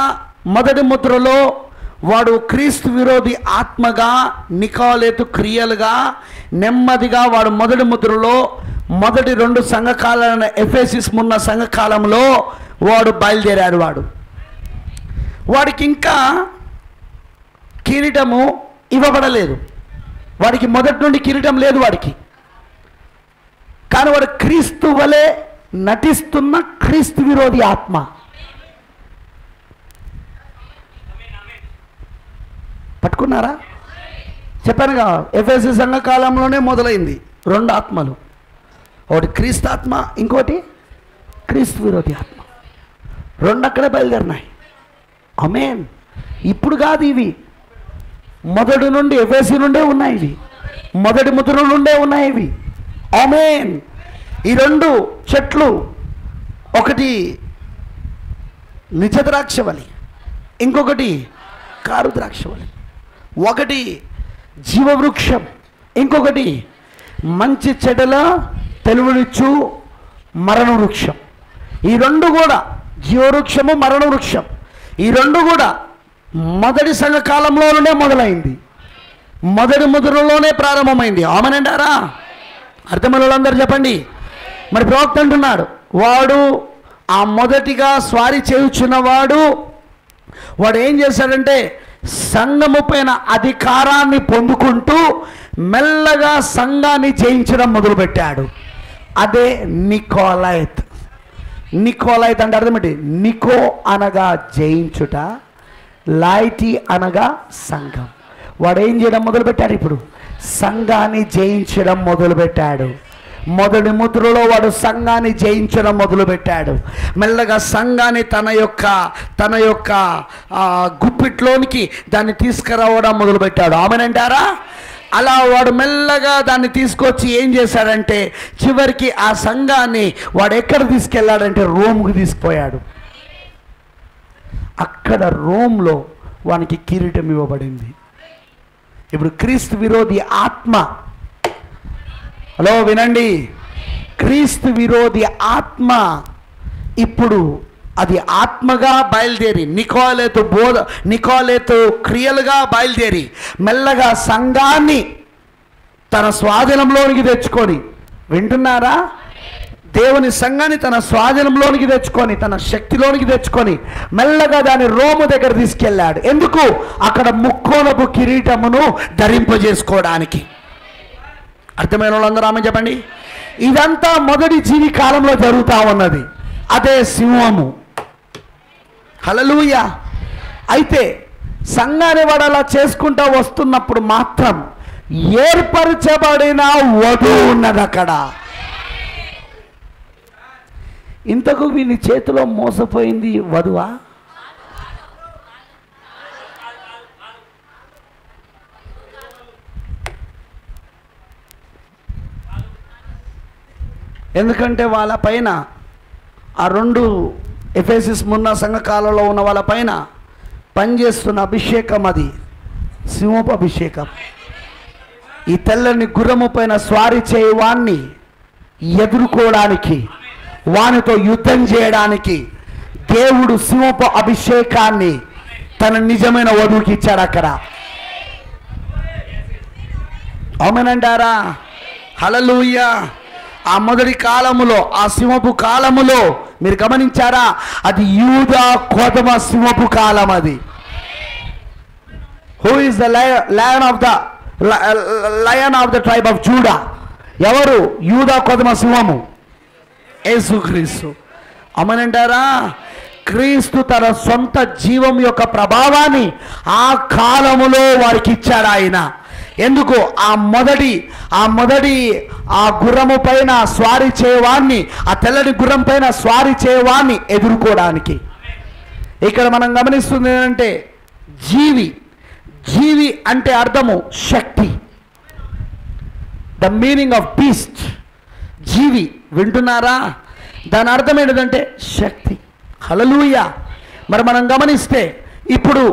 మొదటి ముద్రలో వాడు క్రీస్తు విరోధి ఆత్మగా, నికోలేతు క్రియలుగా, నెమ్మదిగా వాడు మొదటి ముద్రలో మొదటి 2 సంఘకాలైన ఎఫెసీస్ ఉన్న సంఘకాలంలో వాడు బయలుదేరాడు. వాడికి ఇంకా కిరీటము ఇవ్వబడలేదు. వాడికి మొదటి నుండి కిరీటం లేదు వాడికి. కానీ వాడు క్రీస్తు వలె నటిస్తున్న క్రీస్తు విరోధి ఆత్మ. పట్టుకున్నారా? చెప్పానుగా, ఎఫెసీ సంఘకాలంలోనే మొదలైంది 2 ఆత్మలు. ఒకటి క్రీస్తు ఆత్మ, ఇంకోటి క్రీస్తు విరోధి ఆత్మ. 2 అక్కడే బయలుదేరినాయి. ఆమేన్. ఇప్పుడు కాదు, ఇవి మొదటి నుండి ఎఫెసీ నుండే ఉన్నాయి. ఇవి మొదటి ముద్ర నుండే ఉన్నాయి ఇవి. ఆమేన్. ఈ 2 చెట్లు, ఒకటి నిజ ద్రాక్షవల్లి, ఇంకొకటి కారు ద్రాక్షవల్లి. ఒకటి జీవవృక్షం, ఇంకొకటి మంచి చెడుల తెలుగునిచ్చు మరణ వృక్షం. ఈ 2 కూడా జీవవృక్షము, మరణ వృక్షం, ఈ 2 కూడా మొదటి సంఘకాలంలోనే మొదలైంది. మొదటి ముద్రలోనే ప్రారంభమైంది. ఆమేనంటారా? అర్థమైన వాళ్ళందరూ చెప్పండి. మరి ప్రవక్త అంటున్నాడు, వాడు ఆ మొదటిగా స్వారీ చేయుచున్నవాడు వాడు ఏం చేశాడంటే సంఘము పైన అధికారాన్ని పొందుకుంటూ మెల్లగా సంఘాన్ని జయించడం మొదలుపెట్టాడు. అదే నికోలైత్. నికోలైత్ అంటే అర్థం ఏంటి? నికో అనగా జయించుట, లైటీ అనగా సంఘం. వాడు ఏం చేయడం మొదలుపెట్టాడు? ఇప్పుడు సంఘాన్ని జయించడం మొదలుపెట్టాడు. మొదటి ముద్రలో వాడు సంఘాన్ని జయించడం మొదలుపెట్టాడు. మెల్లగా సంఘాన్ని తన యొక్క గుప్పిట్లోనికి దాన్ని తీసుకురావడం మొదలుపెట్టాడు. ఆమేనంటారా? అలా వాడు మెల్లగా దాన్ని తీసుకొచ్చి ఏం చేశాడంటే చివరికి ఆ సంఘాన్ని వాడు ఎక్కడ తీసుకెళ్ళాడంటే రోమ్కి తీసుకుపోయాడు. అక్కడ రోమ్లో వానికి కిరీటం ఇవ్వబడింది. ఇప్పుడు క్రీస్తు విరోధి ఆత్మ, హలో వినండి, క్రీస్తు విరోధి ఆత్మ ఇప్పుడు అది ఆత్మగా బయలుదేరి నికోలేతు క్రియలుగా బయలుదేరి మెల్లగా సంఘాన్ని తన స్వాధీనంలోనికి తెచ్చుకొని, వింటున్నారా? దేవుని సంఘాన్ని తన స్వాధీనంలోనికి తెచ్చుకొని, తన శక్తిలోనికి తెచ్చుకొని మెల్లగా దాన్ని రోము దగ్గర తీసుకెళ్ళాడు. ఎందుకు? అక్కడ ముక్కోనపు కిరీటమును ధరింపజేసుకోవడానికి. అర్థమైన వాళ్ళందరూ ఆమె చెప్పండి. ఇదంతా మొదటి జీవి కాలంలో జరుగుతూ ఉన్నది. అదే సింహము. హల్లెలూయా. అయితే సంఘాన్ని వాడు అలా చేసుకుంటూ వస్తున్నప్పుడు మాత్రం ఏర్పరచబడిన వధువు ఉన్నది అక్కడ. ఇంతకు వీని చేతిలో మోసపోయింది వధువా? ఎందుకంటే వాళ్ళ పైన ఆ రెండు ఎఫెసస్ మున్న సంఘకాలలో ఉన్న వాళ్ళ పైన పనిచేస్తున్న అభిషేకం అది సింహపు అభిషేకం. ఈ తెల్లని గుర్రము పైన స్వారీ చేయవాన్ని ఎదుర్కోవడానికి, వానితో యుద్ధం చేయడానికి దేవుడు సింహపు అభిషేకాన్ని తన నిజమైన వధువుకి ఇచ్చాడు అక్కడ. ఆమేనంటారా? హల్లెలూయా. ఆ మొదటి కాలములో, ఆ సింహపు కాలములో మీరు గమనించారా? అది యూదా కొదమ సింహపు కాలం. అది who is the lion of the tribe of JUDA? ఎవరు? యూదా కొదమ సింహము, యేసుక్రీస్తు. అమనంటారా? క్రీస్తు తన సొంత జీవం యొక్క ప్రభావాన్ని ఆ కాలములో వారికి ఇచ్చాడు ఆయన. ఎందుకు? ఆ మొదటి ఆ గుర్రము పైన స్వారీ చేయవాన్ని, ఆ తెల్లని గుర్రం పైన స్వారీ చేయవాన్ని ఎదుర్కోవడానికి. ఇక్కడ మనం గమనిస్తుంది ఏంటంటే జీవి అంటే అర్థము శక్తి. ద మీనింగ్ ఆఫ్ బీస్ట్, జీవి. వింటున్నారా? దాని అర్థం ఏంటంటే శక్తి. హల్లెలూయా. మరి మనం గమనిస్తే ఇప్పుడు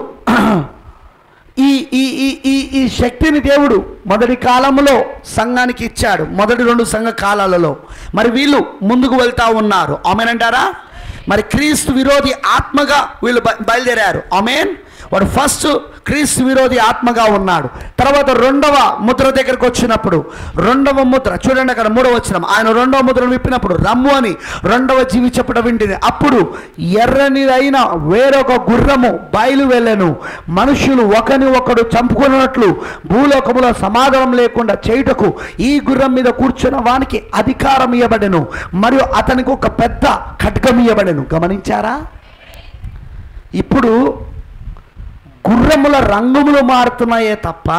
ఈ ఈ ఈ ఈ ఈ శక్తిని దేవుడు మొదటి కాలంలో సంఘానికి ఇచ్చాడు, మొదటి 2 సంఘ కాలాలలో. మరి వీళ్ళు ముందుకు వెళ్తా ఉన్నారు. ఆమేనంటారా? మరి క్రీస్తు విరోధి ఆత్మగా వీళ్ళు బయలుదేరారు. ఆమేన్. వాడు ఫస్ట్ క్రీస్తు విరోధి ఆత్మగా ఉన్నాడు. తర్వాత 2వ ముద్ర దగ్గరకు వచ్చినప్పుడు, 2వ ముద్ర చూడండి అక్కడ 3వ వచనం, ఆయన 2వ ముద్రను విప్పినప్పుడు రమ్ము అని 2వ జీవి చెప్పడం వింటింది. అప్పుడు ఎర్రనిదైన వేరొక గుర్రము బయలు వెళ్ళెను. మనుషులు ఒకని ఒకడు చంపుకున్నట్లు భూలోకములో సమాధానం లేకుండా చేయుటకు ఈ గుర్రం మీద కూర్చున్న వానికి అధికారం ఇవ్వబడెను, మరియు అతనికి ఒక పెద్ద ఖడ్గం ఇవ్వబడెను. గమనించారా? ఇప్పుడు గుర్రముల రంగుములు మారుతున్నాయే తప్ప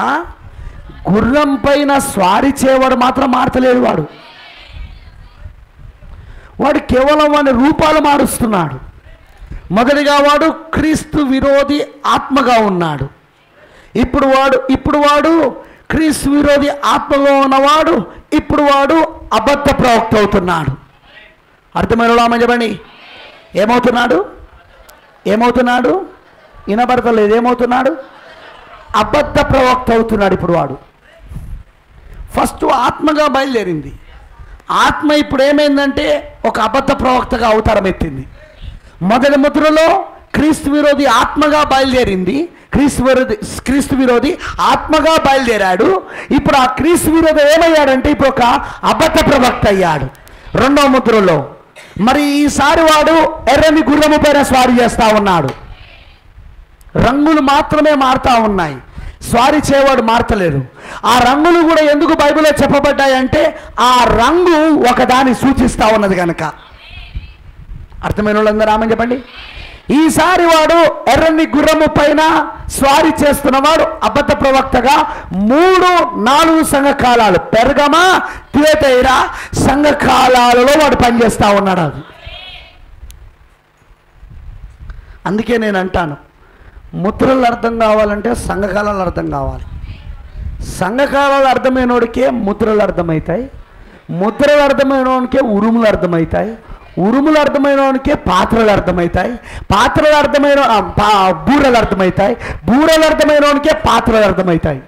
గుర్రం పైన స్వారీ చేయవాడు మాత్రం మారతలేడు. వాడు కేవలం వాడి రూపాలు మారుస్తున్నాడు. మొదటిగా వాడు క్రీస్తు విరోధి ఆత్మగా ఉన్నాడు. ఇప్పుడు వాడు క్రీస్తు విరోధి ఆత్మగా ఉన్నవాడు ఇప్పుడు వాడు అబద్ధ ప్రవక్త అవుతున్నాడు. అర్థమైన చెప్పండి. ఏమవుతున్నాడు? వినబడతలేదు. ఏమవుతున్నాడు? అబద్ధ ప్రవక్త అవుతున్నాడు. ఇప్పుడు వాడు ఫస్ట్ ఆత్మగా బయలుదేరింది. ఆత్మ ఇప్పుడు ఏమైందంటే ఒక అబద్ధ ప్రవక్తగా అవతారం ఎత్తింది. మొదటి ముద్రలో క్రీస్తు విరోధి ఆత్మగా బయలుదేరింది. క్రీస్తు విరోధి ఆత్మగా బయలుదేరాడు. ఇప్పుడు ఆ క్రీస్తు విరోధి ఏమయ్యాడంటే ఇప్పుడు ఒక అబద్ధ ప్రవక్త అయ్యాడు 2వ ముద్రలో. మరి ఈసారి వాడు ఎర్రని గుర్రము పైన స్వారీ చేస్తా ఉన్నాడు. రంగులు మాత్రమే మారుతా ఉన్నాయి, స్వారీ చేయవాడు మారతలేదు. ఆ రంగులు కూడా ఎందుకు బైబిల్లో చెప్పబడ్డాయంటే ఆ రంగు ఒకదాన్ని సూచిస్తా ఉన్నది కనుక. అర్థమైన వాళ్ళందరూ ఆమె చెప్పండి. ఈసారి వాడు ఎర్రని గుర్రము పైన స్వారీ చేస్తున్నవాడు అబద్ధ ప్రవక్తగా 3-4 సంఘకాలాలు, పెర్గమ, థియతైరా సంఘకాలాలలో వాడు పనిచేస్తా ఉన్నాడు. అది అందుకే నేను అంటాను, ముద్రలు అర్థం కావాలంటే సంఘకాలాలు అర్థం కావాలి. సంఘకాలాలు అర్థమైనోడికే ముద్రలు అర్థమవుతాయి, ముద్రలు అర్థమైనోడికే ఉరుములు అర్థమవుతాయి, ఉరుములు అర్థమైనోడికే పాత్రలు అర్థమవుతాయి, పాత్రలు అర్థమైన బూరలు అర్థమవుతాయి, బూరలు అర్థమైనోడికే పాత్రలు అర్థమవుతాయి.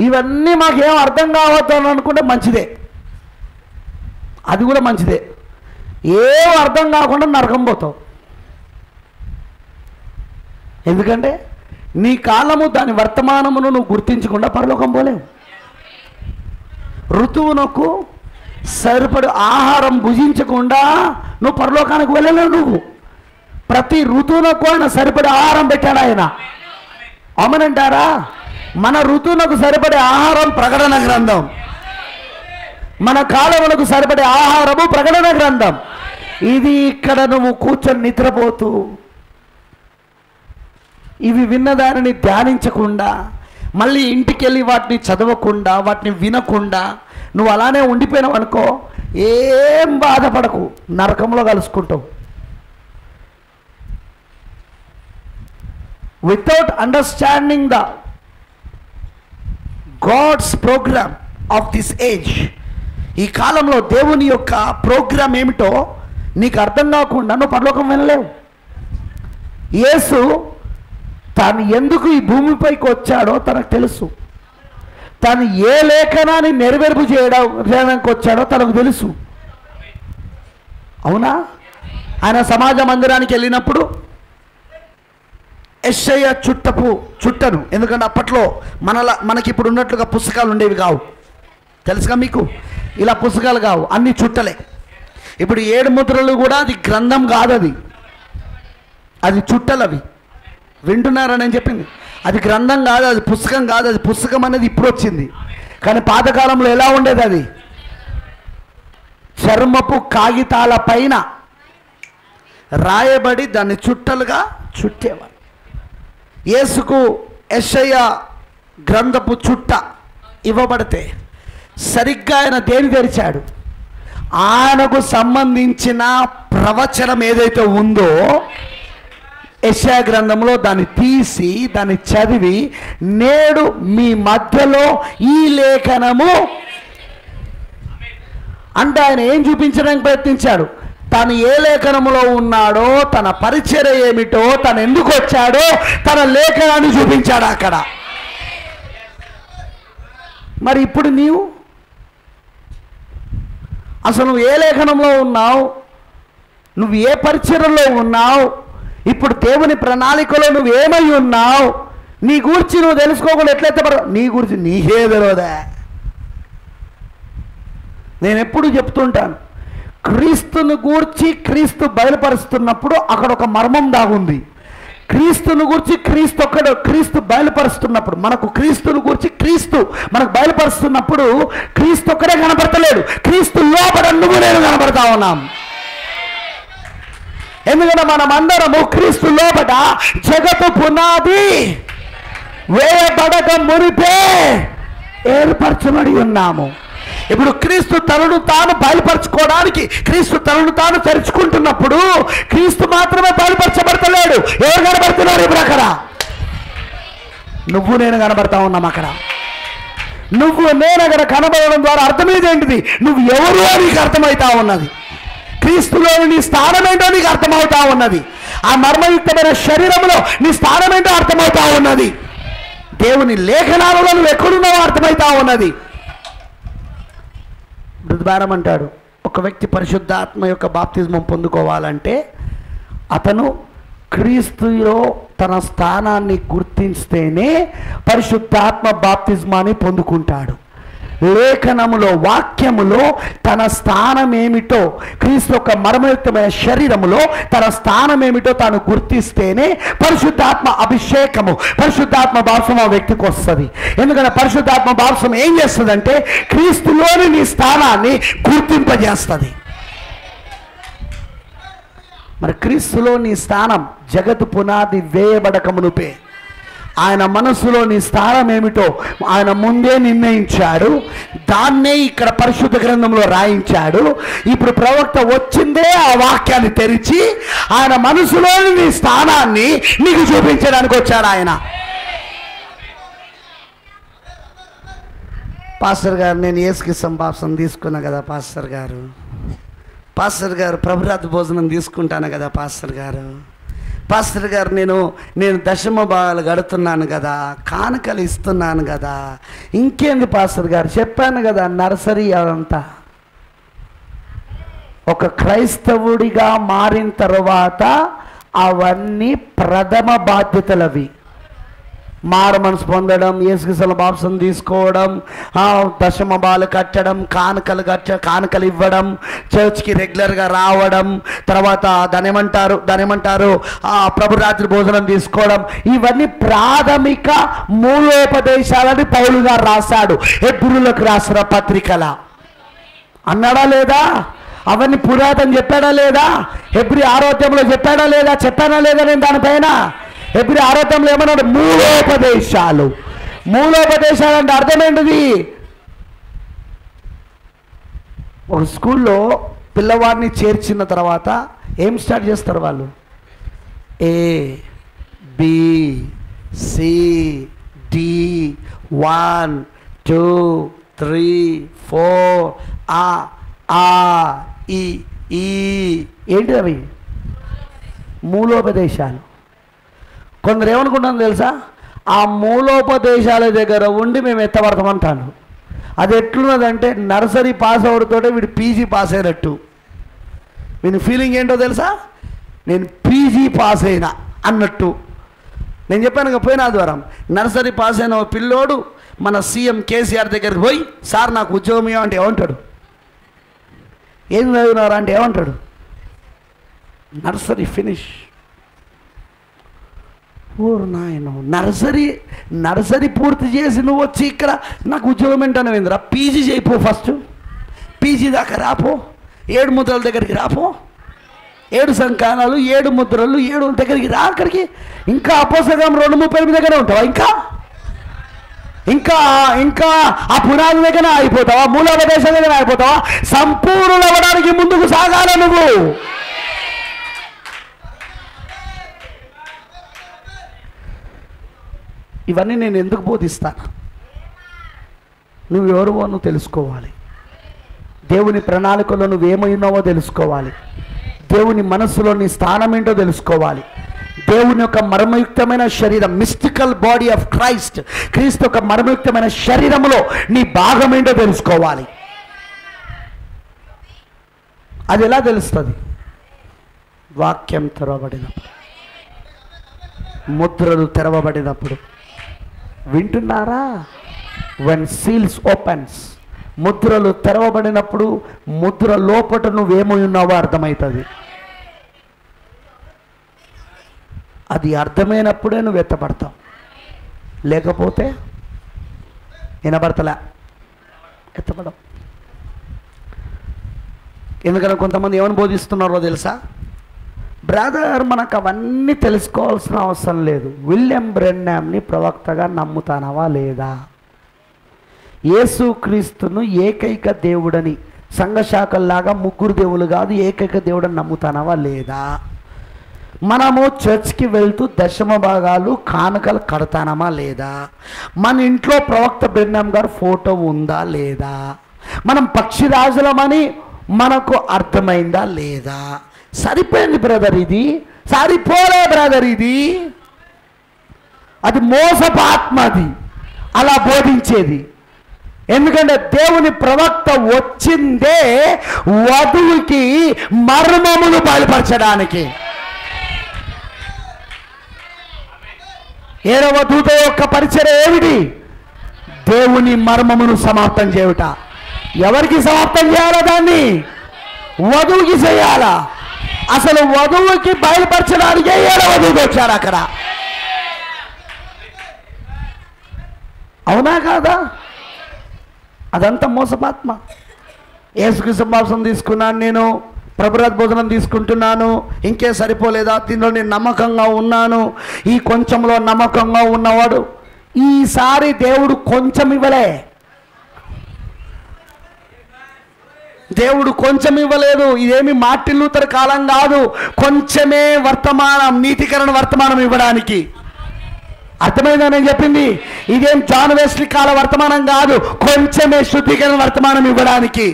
ఇవన్నీ మాకేం అర్థం కావద్దని అనుకుంటే మంచిదే. అది కూడా మంచిదే. ఏం అర్థం కాకుండా నరకం పోతావు. ఎందుకంటే నీ కాలము దాని వర్తమానమును నువ్వు గుర్తించకుండా పరలోకం పోలేవు. ఋతువునకు సరిపడు ఆహారం భుజించకుండా నువ్వు పరలోకానికి వెళ్ళలేవు. నువ్వు ప్రతి ఋతువునకు ఆయన సరిపడే ఆహారం పెట్టాడు ఆయన. అవునంటారా? మన ఋతువునకు సరిపడే ఆహారం ప్రకటన గ్రంథం, మన కాలములకు సరిపడే ఆహారము ప్రకటన గ్రంథం. ఇది ఇక్కడ నువ్వు కూర్చొని నిద్రపోతూ ఇవి విన్నదానిని ధ్యానించకుండా మళ్ళీ ఇంటికి వెళ్ళి వాటిని చదవకుండా వాటిని వినకుండా నువ్వు అలానే ఉండిపోయినావు అనుకో, ఏం బాధపడకు, నరకంలో కలుసుకుంటావు. Without understanding the God's programme of this age, ఈ కాలంలో దేవుని యొక్క ప్రోగ్రామ్ ఏమిటో నీకు అర్థం కాకుండా నువ్వు పరలోకం వెళ్ళలేవు. యేసు తాను ఎందుకు ఈ భూమిపైకి వచ్చాడో తనకు తెలుసు. తాను ఏ లేఖనాన్ని నెరవేర్పు చేయడానికి వచ్చాడో తనకు తెలుసు. అవునా? ఆయన సమాజ మందిరానికి వెళ్ళినప్పుడు యెషయా చుట్టను, ఎందుకంటే అప్పట్లో మనకి ఇప్పుడు ఉన్నట్లుగా పుస్తకాలు ఉండేవి కావు. తెలుసుగా మీకు? ఇలా పుస్తకాలు కావు, అన్ని చుట్టలే. ఇప్పుడు 7 ముద్రలు కూడా అది గ్రంథం కాదు, అది చుట్టలు. అవి వింటున్నారని నేను చెప్పింది. అది గ్రంథం కాదు, అది పుస్తకం కాదు. అది పుస్తకం అనేది ఇప్పుడు వచ్చింది. కానీ పాతకాలంలో ఎలా ఉండేది? అది చర్మపు కాగితాల పైన రాయబడి దాన్ని చుట్టలుగా చుట్టేవారు. యేసుకు యెషయా గ్రంథపు చుట్ట ఇవ్వబడితే సరిగ్గా ఆయన దేని తెరిచాడు? ఆయనకు సంబంధించిన ప్రవచనం ఏదైతే ఉందో యెషయా గ్రంథంలో దాన్ని తీసి దాన్ని చదివి, నేడు మీ మధ్యలో ఈ లేఖనము అంటే ఆయన ఏం చూపించడానికి ప్రయత్నించాడు? తను ఏ లేఖనములో ఉన్నాడో, తన పరిచర్య ఏమిటో, తను ఎందుకు వచ్చాడో తన లేఖనాన్ని చూపించాడు అక్కడ. మరి ఇప్పుడు అసలు నువ్వు ఏ లేఖనంలో ఉన్నావు? నువ్వు ఏ పరిచర్యలో ఉన్నావు? ఇప్పుడు దేవుని ప్రణాళికలో నువ్వు ఏమై ఉన్నావు? నీ గురించి నువ్వు తెలుసుకోకుండా ఎట్లయితే నీ గురించి నీకే తెలియదా? నేను ఎప్పుడు చెప్తుంటాను, క్రీస్తుని గూర్చి క్రీస్తు బయలుపరుస్తున్నప్పుడు అక్కడ ఒక మర్మం దాగుంది. క్రీస్తుని గూర్చి క్రీస్తు బయలుపరుస్తున్నప్పుడు, మనకు క్రీస్తుని గూర్చి క్రీస్తు మనకు బయలుపరుస్తున్నప్పుడు క్రీస్తు ఒక్కడే కనపడతలేడు, క్రీస్తు లోపల నువ్వు నేను కనపడతా ఉన్నాం. ఎందుకంటే మనమందరము క్రీస్తు లోపల జగత్తు పునాది వేయబడక మునిపే ఏర్పరచబడి ఉన్నాము. ఇప్పుడు క్రీస్తు తనను తాను బయలుపరచుకోవడానికి క్రీస్తు తనను తాను తెరుచుకుంటున్నప్పుడు క్రీస్తు మాత్రమే బయలుపరచబడతలేడు. ఎవరు కనబడుతున్నారు ఇప్పుడు అక్కడ? నువ్వు నేను కనబడతా ఉన్నాం అక్కడ. నువ్వు నేను అక్కడ కనబడడం ద్వారా అర్థమేదేంటిది? నువ్వు ఎవరు అని నీకు అర్థమవుతా ఉన్నది. క్రీస్తులోని నీ స్థానం ఏంటో నీకు అర్థమవుతా ఉన్నది. ఆ మర్మయుక్తమైన శరీరంలో నీ స్థానం ఏంటో అర్థమవుతా ఉన్నది. దేవుని లేఖనాలలో నువ్వు ఎక్కడున్నావో అర్థమవుతా ఉన్నది. బృద్ధారం అంటాడు, ఒక వ్యక్తి పరిశుద్ధాత్మ యొక్క బాప్తిజమం పొందుకోవాలంటే అతను క్రీస్తులో తన స్థానాన్ని గుర్తిస్తేనే పరిశుద్ధాత్మ బాప్తిజమాన్ని పొందుకుంటాడు. లేఖనములో వాక్యములో తన స్థానం ఏమిటో, క్రీస్తు యొక్క మర్మయుక్తమైన శరీరములో తన స్థానం ఏమిటో తాను గుర్తిస్తేనే పరిశుద్ధాత్మ అభిషేకము, పరిశుద్ధాత్మ బాప్సం ఆ వ్యక్తికి వస్తుంది. ఎందుకంటే పరిశుద్ధాత్మ బాప్సం ఏం చేస్తుందంటే క్రీస్తులోని నీ స్థానాన్ని గుర్తింపజేస్తుంది. మరి క్రీస్తులో నీ స్థానం జగత్తు పునాది వేయబడక మునుపే ఆయన మనసులో నీ స్థానం ఏమిటో ఆయన ముందే నిర్ణయించాడు. దాన్నే ఇక్కడ పరిశుద్ధ గ్రంథంలో రాయించాడు. ఇప్పుడు ప్రవక్త వచ్చిందే ఆ వాక్యాన్ని తెరిచి ఆయన మనసులోని నీ స్థానాన్ని నీకు చూపించడానికి వచ్చాడు ఆయన. పాస్టర్ గారు, నేను యేసుకి సంభాషణ తీసుకున్నా కదా పాస్టర్ గారు, ప్రభురాత్రి భోజనం తీసుకుంటాను కదా పాస్టర్ గారు, నేను దశమ భాగాలు గడుతున్నాను కదా, కానుకలు ఇస్తున్నాను కదా, ఇంకేంది పాస్టర్ గారు చెప్పాను కదా నర్సరీ అదంతా. ఒక క్రైస్తవుడిగా మారిన తర్వాత అవన్నీ ప్రథమ బాధ్యతలవి. మారు మనసు పొందడం, యేసుక్రీస్తు బాప్తిసం తీసుకోవడం, దశమ బాలు కట్టడం, కానుకలు ఇవ్వడం, చర్చ్కి రెగ్యులర్గా రావడం, తర్వాత దాని ఏమంటారు ప్రభు రాత్రి భోజనం తీసుకోవడం, ఇవన్నీ ప్రాథమిక మూలోపదేశాలని పౌలు గారు రాశాడు హెబ్రీయులకు రాసిన పత్రికల. అన్నాడా లేదా? అవన్నీ పురాతన చెప్పాడా లేదా? హెబ్రీ ఆరోగ్యంలో చెప్పాడా లేదా? చెప్పానా లేదా? నేను దానిపైన హెబ్రీ ఆరోగ్యంలో ఏమన్నాడు? మూలోపదేశాలు. మూలోపదేశాలు అంటే అర్థం ఏంటిది? ఒక స్కూల్లో పిల్లవాడిని చేర్చిన తర్వాత ఏం స్టార్ట్ చేస్తారు వాళ్ళు? A B C D 1 2 3 4 A E ఏంటి అవి? మూలోపదేశాలు. కొందరు ఏమనుకుంటాను తెలుసా? ఆ మూలోపదేశాల దగ్గర ఉండి మేము ఎత్తపడతామంటాను. అది ఎట్లున్నదంటే నర్సరీ పాస్ అవడంతో వీడు పీజీ పాస్ అయినట్టు. వీని ఫీలింగ్ ఏంటో తెలుసా? నేను పీజీ పాస్ అయినా అన్నట్టు. నేను చెప్పాను పోయిన ఆదివారం, నర్సరీ పాస్ అయిన ఓ పిల్లోడు మన సీఎం కేసీఆర్ దగ్గరికి పోయి, సార్ నాకు ఉద్యోగం ఏమంటే ఏమంటాడు? ఏం చదివినారా అంటే ఏమంటాడు? Nursery finish. ఓరు నాయన, నర్సరీ పూర్తి చేసి నువ్వు వచ్చి ఇక్కడ నాకు ఉద్యోగం ఏంటనే ఏందిరా? పీజీ చేయిపో, ఫస్ట్ పీజీ దాకా రాపో, 7 ముద్రల దగ్గరికి రాపో, 7 సంకానాలు 7 ముద్రలు 7 దగ్గరికి రా. అక్కడికి ఇంకా అపోస్తలం 2:38 దగ్గర ఉంటావా? ఇంకా ఇంకా ఆ పునాది దగ్గర అయిపోతావా? మూలోపదేశం దగ్గర అయిపోతావా? సంపూర్ణులు అవ్వడానికి ముందుకు సాగాల నువ్వు. ఇవన్నీ నేను ఎందుకు బోధిస్తాను? నువ్వెవరువో నువ్వు తెలుసుకోవాలి. దేవుని ప్రణాళికలో నువ్వేమైనావో తెలుసుకోవాలి. దేవుని మనస్సులో నీ స్థానం ఏంటో తెలుసుకోవాలి. దేవుని యొక్క మర్మయుక్తమైన శరీరం, మిస్టికల్ బాడీ ఆఫ్ క్రైస్ట్, క్రీస్తు యొక్క మర్మయుక్తమైన శరీరంలో నీ భాగం ఏంటో తెలుసుకోవాలి. అది ఎలా తెలుస్తుంది? వాక్యం తెరవబడినప్పుడు, ముద్రలు తెరవబడినప్పుడు. వింటున్నారా? when seals opens, ముద్రలు తెరవబడినప్పుడు ముద్ర లోపట నువ్వేమై ఉన్నావో అర్థమవుతుంది. అది అర్థమైనప్పుడే నువ్వు ఎత్తపడతావు, లేకపోతే వినబడతలే, ఎత్తపడవు. ఎందుకంటే కొంతమంది ఏమని బోధిస్తున్నారో తెలుసా? బ్రదర్, మనకు అవన్నీ తెలుసుకోవాల్సిన అవసరం లేదు. విలియం బ్రెన్హామ్ని ప్రవక్తగా నమ్ముతానవా లేదా? యేసుక్రీస్తును ఏకైక దేవుడని, సంఘశాఖల్లాగా 3 దేవులు కాదు ఏకైక దేవుడని నమ్ముతానవా లేదా? మనము చర్చ్కి వెళ్తూ దశమ భాగాలు కానుకలు కడతానమా లేదా? మన ఇంట్లో ప్రవక్త బ్రెన్హామ్ గారు ఫోటో ఉందా లేదా? మనం పక్షిరాజులమని మనకు అర్థమైందా లేదా? సరిపోయింది బ్రదర్, ఇది సరిపోలే బ్రదర్, ఇది అది మోసపాత్మది అలా బోధించేది. ఎందుకంటే దేవుని ప్రవక్త వచ్చిందే వధువుకి మర్మములు బయలుపరచడానికి. ఏడవ దూత యొక్క పరిచయం ఏమిటి? దేవుని మర్మమును సమాప్తం చేయుట. ఎవరికి సమాప్తం చేయాలా? దాన్ని వధువుకి చేయాలా? అసలు వధువుకి బయలుపరచడానికి ఏడవ దూత వచ్చారు అక్కడ. అవునా కాదా? అదంతా మోసపాత్మ. యేసుక్రీస్తు బాప్తిసం తీసుకున్నాను, నేను ప్రభురాత్రి భోజనం తీసుకుంటున్నాను, ఇంకే సరిపోలేదా? దీనిలో నేను నమ్మకంగా ఉన్నాను. ఈ కొంచెంలో నమ్మకంగా ఉన్నవాడు ఈసారి దేవుడు కొంచెం ఇవ్వలే. దేవుడు కొంచెం ఇవ్వలేదు. ఇదేమి మార్టిన్ లూథర్ కాలం కాదు. కొంచెమే వర్తమానం, నీతికరణ వర్తమానం ఇవ్వడానికి. అర్థమైందా నేను చెప్పింది? ఇదేం జాన్ వెస్లీ కాల వర్తమానం కాదు, కొంచెమే శుద్ధీకరణ వర్తమానం ఇవ్వడానికి.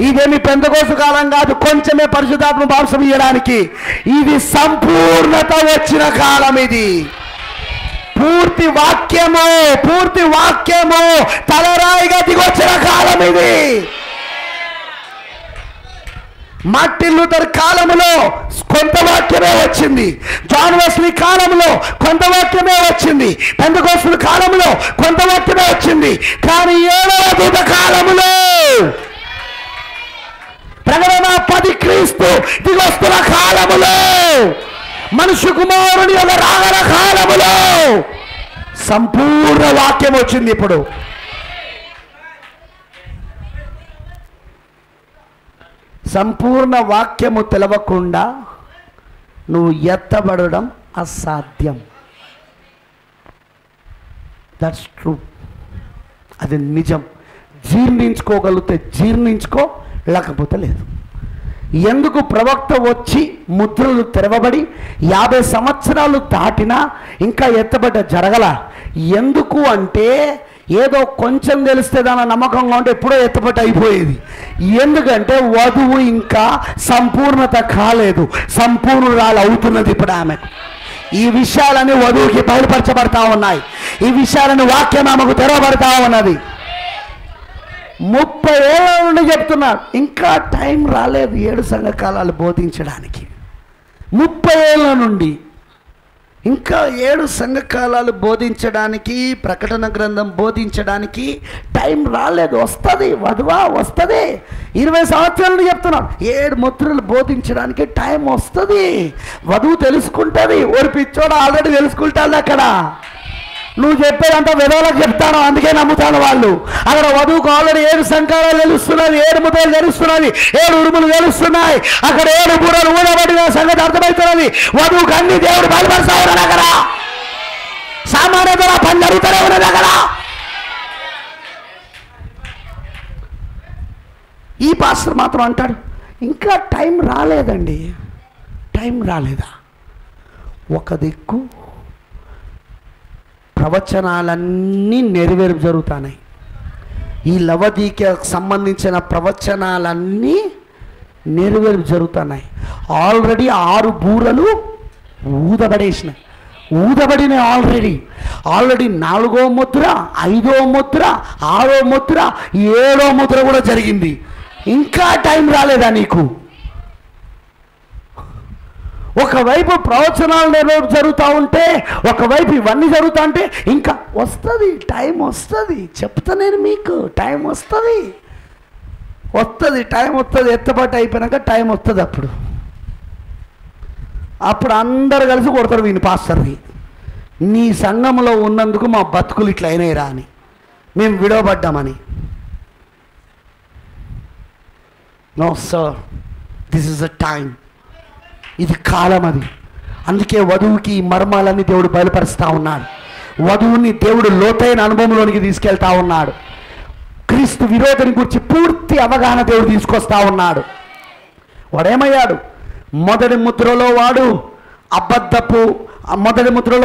ఇదేమి పెంతెకోస్తు కాలం కాదు, కొంచెమే పరిశుద్ధాత్మ బాప్తిసం ఇవ్వడానికి. ఇది సంపూర్ణత వచ్చిన కాలం. ఇది పూర్తి వాక్యము తలరాయిగా దిగొచ్చిన కాలం ఇది. మార్టిన్ లూథర్ కాలంలో కొంత వాక్యమే వచ్చింది, జాన్ వెస్లీ కాలంలో కొంత వాక్యమే వచ్చింది, పెంతెకోస్తు కాలంలో కొంత వాక్యమే వచ్చింది. కానీ 7వ దూత కాలంలో ప్రకటన 10 క్రీస్తు దిగొస్తున్న కాలములో, మనుష్య కుమారుని యొక్క రాగల కాలములో సంపూర్ణ వాక్యం వచ్చింది. ఇప్పుడు సంపూర్ణ వాక్యము తెలవకుండా నువ్వు ఎత్తబడడం అసాధ్యం. దట్స్ ట్రూ, అది నిజం. జీర్ణించుకోగలిగితే జీర్ణించుకో, లేకపోతే లేదు. ఎందుకు ప్రవక్త వచ్చి ముద్రలు తెరవబడి 50 సంవత్సరాలు దాటినా ఇంకా ఎత్తబడ్డ జరగల? ఎందుకు అంటే ఏదో కొంచెం తెలిస్తే దాని నమ్మకంగా ఉంటే ఎప్పుడో ఎత్తబట్టు అయిపోయేది. ఎందుకంటే వధువు ఇంకా సంపూర్ణత కాలేదు, సంపూర్ణురాలు అవుతున్నది ఇప్పుడు ఆమె. ఈ విషయాలని వధువుకి బయలుపరచబడతా ఉన్నాయి, ఈ విషయాలను వాక్యం ఆమెకు తెరవబడతా ఉన్నది. 30 ఏళ్ళ నుండి చెప్తున్నాడు, ఇంకా టైం రాలేదు 7 సంఘకాలాలు బోధించడానికి. 30 ఏళ్ళ నుండి ఇంకా 7 సంఘకాలాలు బోధించడానికి, ప్రకటన గ్రంథం బోధించడానికి టైం రాలేదు. వస్తుంది వధువా, వస్తుంది. 20 సంవత్సరాల నుండి చెప్తున్నాడు, 7 ముద్రలు బోధించడానికి టైం వస్తుంది. వధువు తెలుసుకుంటుంది. ఓరి పిచ్చోడు ఆల్రెడీ తెలుసుకుంటాడు. అక్కడ నువ్వు చెప్పేదంతా విధవలకు చెప్తాను, అందుకే నమ్ముతాను వాళ్ళు. అక్కడ వధువుకు ఆల్రెడీ 7 సంకారాలు తెలుస్తున్నది, 7 ముద్రలు తెలుస్తున్నది, 7 ఉరుములు తెలుస్తున్నాయి. అక్కడ 7 బూరలు ఊడబడిన సంగతి అర్థమవుతున్నది. వధువుకు అన్ని దేవుడు బయలుపరుస్తా ఉన్నాడు. అక్కడ సామాన్యత పని జరుగుతూనే ఉన్నది. అక్కడ ఈ పాస్టర్ మాత్రం అంటాడు, ఇంకా టైం రాలేదండి. టైం రాలేదా? ఒక దిక్కు ప్రవచనాలన్నీ నెరవేర్పు జరుగుతున్నాయి. ఈ లవదీకి సంబంధించిన ప్రవచనాలన్నీ నెరవేర్పు జరుగుతున్నాయి. ఆల్రెడీ 6 బూరలు ఊదబడేసినాయి, ఊదబడినాయి. ఆల్రెడీ 4వ ముద్ర, 5వ ముద్ర, 6వ ముద్ర, 7వ ముద్ర కూడా జరిగింది. ఇంకా టైం రాలేదా నీకు? ఒకవైపు ప్రవచనాలు నెరవేర్పు జరుగుతూ ఉంటే, ఒకవైపు ఇవన్నీ జరుగుతూ ఉంటే ఇంకా వస్తుంది, టైం వస్తుంది. చెప్తా నేను మీకు, టైం వస్తుంది, టైం వస్తుంది. ఎత్తబాటు అయిపోయినాక టైం వస్తుంది. అప్పుడు అందరు కలిసి కొడతారు వీని పాస్టర్ని, నీ సంఘంలో ఉన్నందుకు మా బతుకులు ఇట్లా అయినాయిరా అని, మేము విడవబడ్డామని. No sir, this is a time. ఇది కాలం. అది అందుకే వధువుకి ఈ మర్మాలన్నీ దేవుడు బయలుపరుస్తూ ఉన్నాడు. వధువుని దేవుడు లోతైన అనుభవంలోనికి తీసుకెళ్తా ఉన్నాడు. క్రీస్తు విరోధని గురించి పూర్తి అవగాహన దేవుడు తీసుకొస్తా ఉన్నాడు. వాడేమయ్యాడు? మొదటి ముద్రలో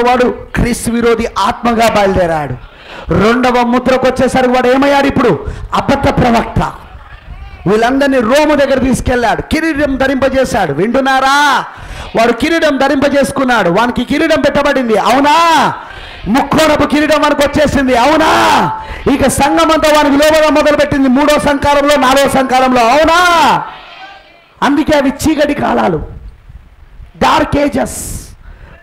వాడు క్రీస్తు విరోధి ఆత్మగా బయలుదేరాడు. 2వ ముద్రకు వచ్చేసరికి వాడు ఏమయ్యాడు? ఇప్పుడు అబద్ధ ప్రవక్త. వీళ్ళందరినీ రోము దగ్గర తీసుకెళ్ళాడు, కిరీటం ధరింపజేశాడు. వింటున్నారా? వాడు కిరీటం ధరింపజేసుకున్నాడు, వానికి కిరీటం పెట్టబడింది. అవునా? ముక్కోణపు కిరీటం మనకు వచ్చేసింది. అవునా? ఇక సంఘం అంతా వానికి లోబడ మొదలుపెట్టింది 3వ సంకారంలో, 4వ సంకారంలో. అవునా? అందుకే అవి చీకటి కాలాలు, డార్క్ ఏజెస్.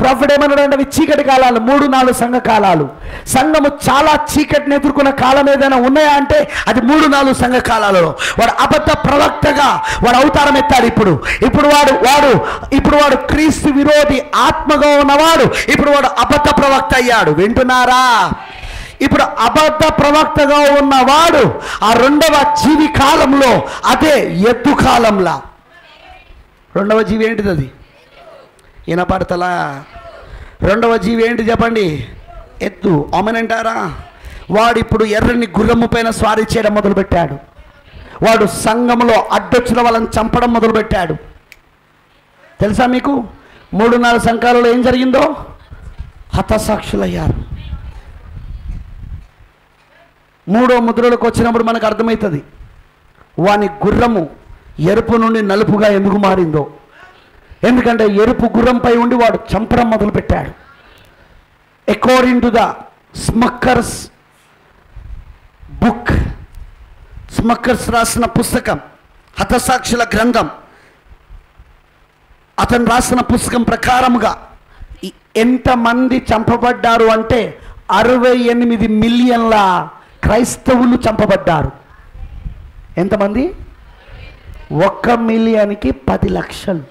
ప్రాఫిట్ ఏమన్నాడంటే అవి చీకటి కాలాలు, 3-4 సంఘ కాలాలు. సంఘము చాలా చీకటిని ఎదుర్కొన్న కాలం ఏదైనా ఉన్నాయా అంటే అది 3-4 సంఘ కాలాలలో. వాడు అబద్ధ ప్రవక్తగా వాడు అవతారం ఎత్తాడు. ఇప్పుడు వాడు క్రీస్తు విరోధి ఆత్మగా ఉన్నవాడు. ఇప్పుడు వాడు అబద్ధ ప్రవక్త అయ్యాడు. వింటున్నారా? ఇప్పుడు అబద్ధ ప్రవక్తగా ఉన్నవాడు ఆ 2వ జీవి కాలంలో, అదే ఎద్దు కాలంలా. 2వ జీవి ఏంటిది? అది వినపడతలా? 2వ జీవి ఏంటి చెప్పండి? ఎద్దు. ఆమెనంటారా? వాడు ఇప్పుడు ఎర్రని గుర్రము పైన స్వారీ చేయడం మొదలుపెట్టాడు. వాడు సంఘంలో అడ్డొచ్చిన వాళ్ళని చంపడం మొదలుపెట్టాడు. తెలుసా మీకు? 3-4 సంఘాలలో ఏం జరిగిందో? హతసాక్షులయ్యారు. 3వ ముద్రలోకి వచ్చినప్పుడు మనకు అర్థమవుతుంది వాని గుర్రము ఎరుపు నుండి నలుపుగా ఎందుకు మారిందో. ఎందుకంటే ఎరుపు గుర్రంపై ఉండి వాడు చంపడం మొదలుపెట్టాడు. అకార్డింగ్ టు ద స్మక్కర్స్ బుక్, స్మక్కర్స్ రాసిన పుస్తకం, హతసాక్షుల గ్రంథం అతను రాసిన పుస్తకం ప్రకారముగా ఎంతమంది చంపబడ్డారు అంటే 68 మిలియన్ల క్రైస్తవులు చంపబడ్డారు. ఎంతమంది? 1 మిలియన్కి 10 లక్షలు.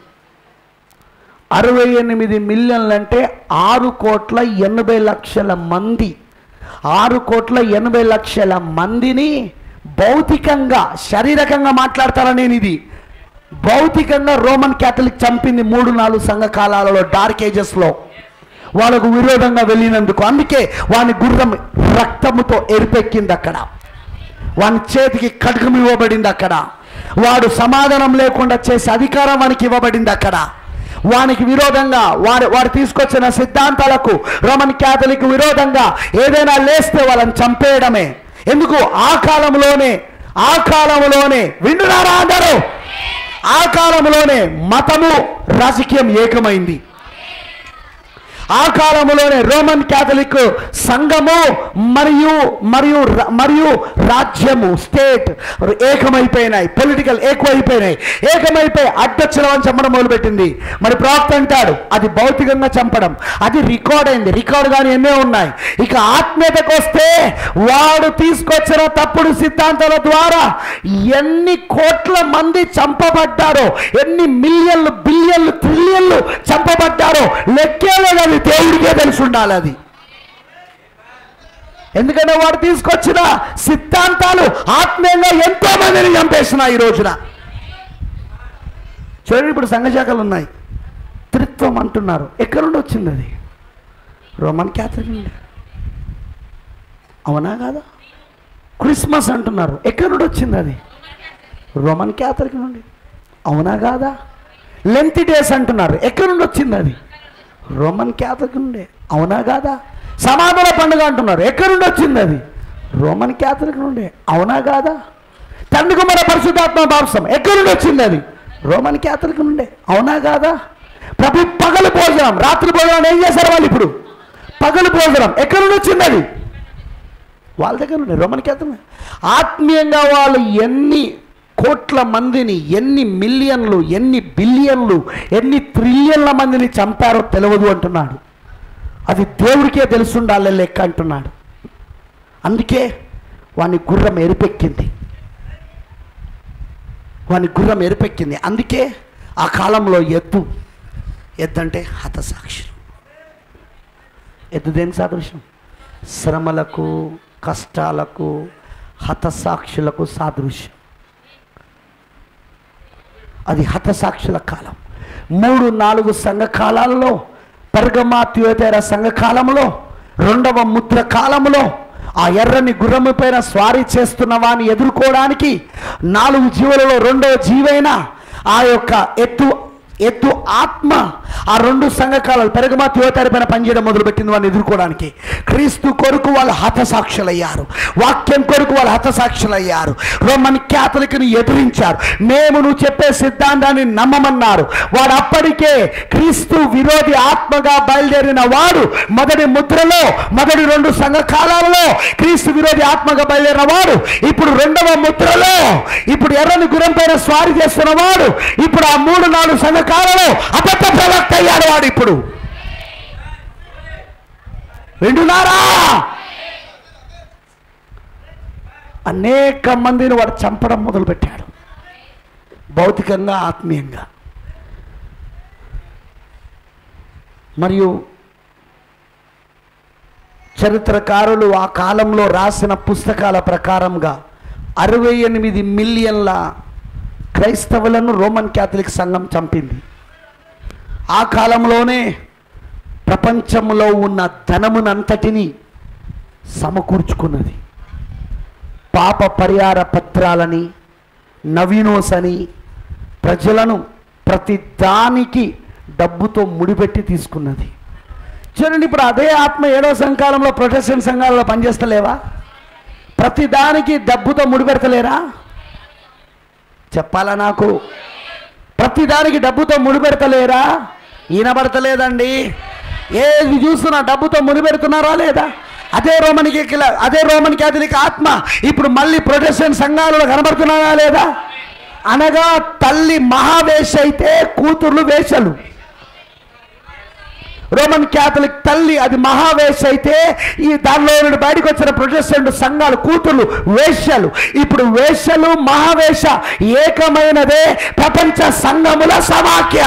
68 మిలియన్లు అంటే 6,80,00,000 మంది. 6,80,00,000 మందిని భౌతికంగా, శారీరకంగా మాట్లాడతారా? నేను ఇది భౌతికంగా రోమన్ క్యాథలిక్ చంపింది 3-4 సంఘ కాలాలలో, డార్క్ ఏజెస్లో వాళ్ళకు విరోధంగా వెళ్ళినందుకు. అందుకే వాని గుర్రం రక్తముతో ఎరిపెక్కింది అక్కడ, వాని చేతికి ఖడ్గం ఇవ్వబడింది అక్కడ, వాడు సమాధానం లేకుండా చేసే అధికారం వానికి ఇవ్వబడింది అక్కడ. వానికి విరోధంగా వాడు తీసుకొచ్చిన సిద్ధాంతాలకు, రోమన్ క్యాథలిక్ విరోధంగా ఏదైనా లేస్తే వాళ్ళని చంపేయడమే. ఎందుకు? ఆ కాలంలోనే వింటున్నారా అందరూ? ఆ కాలంలోనే మతము రాజకీయం ఏకమైంది. ఆ కాలంలోనే రోమన్ క్యాథలిక్ సంఘము మరియు రాజ్యము, స్టేట్ ఏకమైపోయినాయి. పొలిటికల్ ఏకమైపోయి అడ్డొచ్చలవని చంపడం మొదలుపెట్టింది. మరి ప్రవక్త అంటాడు అది భౌతికంగా చంపడం, అది రికార్డ్ అయింది. రికార్డ్ కానీ ఎన్నో ఉన్నాయి. ఇక ఆత్మీయతకు వస్తే వాడు తీసుకొచ్చిన తప్పుడు సిద్ధాంతాల ద్వారా ఎన్ని కోట్ల మంది చంపబడ్డారో, ఎన్ని మిలియన్లు, బిలియన్లు, ట్రిలియన్లు చంపబడ్డారో లెక్కేలేదు. అది దేవుడికే తెలిసి ఉండాలి అది. ఎందుకంటే వాడు తీసుకొచ్చిన సిద్ధాంతాలు ఆత్మీయంగా ఎంతో మందిని చంపేస్తున్నాయి ఈ రోజున. చూడండి, ఇప్పుడు సంఘశాఖలు ఉన్నాయి, త్రిత్వం అంటున్నారు. ఎక్కడి నుండి వచ్చింది అది? రోమన్ క్యాథలిక్ నుండి. అవునా కాదా? క్రిస్మస్ అంటున్నారు, ఎక్కడి నుండి వచ్చింది అది? రోమన్ క్యాథలిక్ నుండి. అవునా కాదా? లెంత్ డేస్ అంటున్నారు, ఎక్కడి నుండి వచ్చింది అది? రోమన్ క్యాథలిక్ నుండే. అవునా కాదా? సమాధాన పండుగ అంటున్నారు, ఎక్కడి నుండి వచ్చింది అది? రోమన్ క్యాథలిక్ నుండే. అవునా కాదా? తండ్రి కుమార పరిశుద్ధాత్మ బాప్సం ఎక్కడి నుండి వచ్చింది అది? రోమన్ క్యాథలిక్ నుండే. అవునా కాదా? ప్రభు పగలు భోజనం, రాత్రి భోజనం ఏం చేశారు వాళ్ళు? ఇప్పుడు పగలు భోజనం ఎక్కడి నుండి వచ్చింది అది? వాళ్ళ దగ్గర నుండి, రోమన్ క్యాథలిక్. ఆత్మీయంగా వాళ్ళు ఎన్ని కోట్ల మందిని, ఎన్ని మిలియన్లు, ఎన్ని బిలియన్లు, ఎన్ని ట్రిలియన్ల మందిని చంపారో తెలియదు అంటున్నాడు. అది దేవుడికే తెలుసుండాలి లెక్క అంటున్నాడు. అందుకే వాని గుర్రం ఎరిపెక్కింది. అందుకే ఆ కాలంలో ఎద్దు అంటే హతసాక్షులు. ఎద్దు దేనికి సాదృశ్యం? శ్రమలకు, కష్టాలకు, హతసాక్షులకు సాదృశ్యం. అది హతసాక్షుల కాలం. 3-4 సంఘ కాలాలలో, పెర్గమా, థియోతైర సంఘ కాలంలో, 2వ ముద్ర కాలంలో ఆ ఎర్రని గుర్రము పైన స్వారీ చేస్తున్న వాని ఎదుర్కోవడానికి 4 జీవులలో 2వ జీవైన ఆ యొక్క ఎద్దు ఆత్మ ఆ 2 సంఘకాలాలు పెరగమా థియోతైర పైన పనిచేయడం మొదలుపెట్టింది వాడిని ఎదుర్కోవడానికి. క్రీస్తు కొరకు వాళ్ళు హతసాక్షులయ్యారు, వాక్యం కొరకు వాళ్ళు హతసాక్షులయ్యారు. రోమన్ క్యాథలిక్ని ఎదిరించారు. మేము నువ్వు చెప్పే సిద్ధాంతాన్ని నమ్మమన్నారు. వాడు అప్పటికే క్రీస్తు విరోధి ఆత్మగా బయలుదేరిన వాడు మొదటి ముద్రలో, మొదటి 2 సంఘకాలాలలో క్రీస్తు విరోధి ఆత్మగా బయలుదేరిన వాడు ఇప్పుడు 2వ ముద్రలో, ఇప్పుడు ఎర్రని గుర్రం పైన స్వారీ చేస్తున్న వాడు ఇప్పుడు ఆ 3-4 సంఘకాలలో అబద్ధ ప్రవక్త అయ్యాడు వాడు. ఇప్పుడు వింటున్నారా? అనేక మందిని వాడు చంపడం మొదలుపెట్టాడు, భౌతికంగా, ఆత్మీయంగా. మరియు చరిత్రకారులు ఆ కాలంలో రాసిన పుస్తకాల ప్రకారంగా 68 మిలియన్ల క్రైస్తవులను రోమన్ క్యాథలిక్ సంఘం చంపింది. ఆ కాలంలోనే ప్రపంచంలో ఉన్న ధనమునంతటిని సమకూర్చుకున్నది. పాప పరిహార పత్రాలని, నవీనోస్ అని ప్రజలను ప్రతి దానికి డబ్బుతో ముడిపెట్టి తీసుకున్నది. చూడండి, ఇప్పుడు అదే ఆత్మ 7వ సంఘకాలంలో ప్రొటెస్టెంట్ సంఘాలలో పనిచేస్తలేవా? ప్రతి దానికి డబ్బుతో ముడిపెడతలేరా? చెప్పాలా నాకు? ప్రతిదానికి డబ్బుతో ముడిపెడతలేరా? ఈనబడతలేదండి. ఏది చూస్తున్నా డబ్బుతో ముడిపెడుతున్నారా లేదా? అదే రోమన్ క్యాథలిక్ ఆత్మ ఇప్పుడు మళ్ళీ ప్రొటెస్టెంట్ సంఘాలలో కనబడుతున్నారా లేదా? అనగా తల్లి మహావేశ అయితే కూతుర్లు వేషలు. రోమన్ క్యాథలిక్ తల్లి అది మహావేశ అయితే ఈ దానిలో నుండి బయటకు వచ్చిన ప్రొటెస్టెంట్ సంఘాలు కూతుర్లు వేశ్యలు. ఇప్పుడు వేశ్యలు మహావేశ ఏకమైనదే ప్రపంచ సంఘముల సమాఖ్య.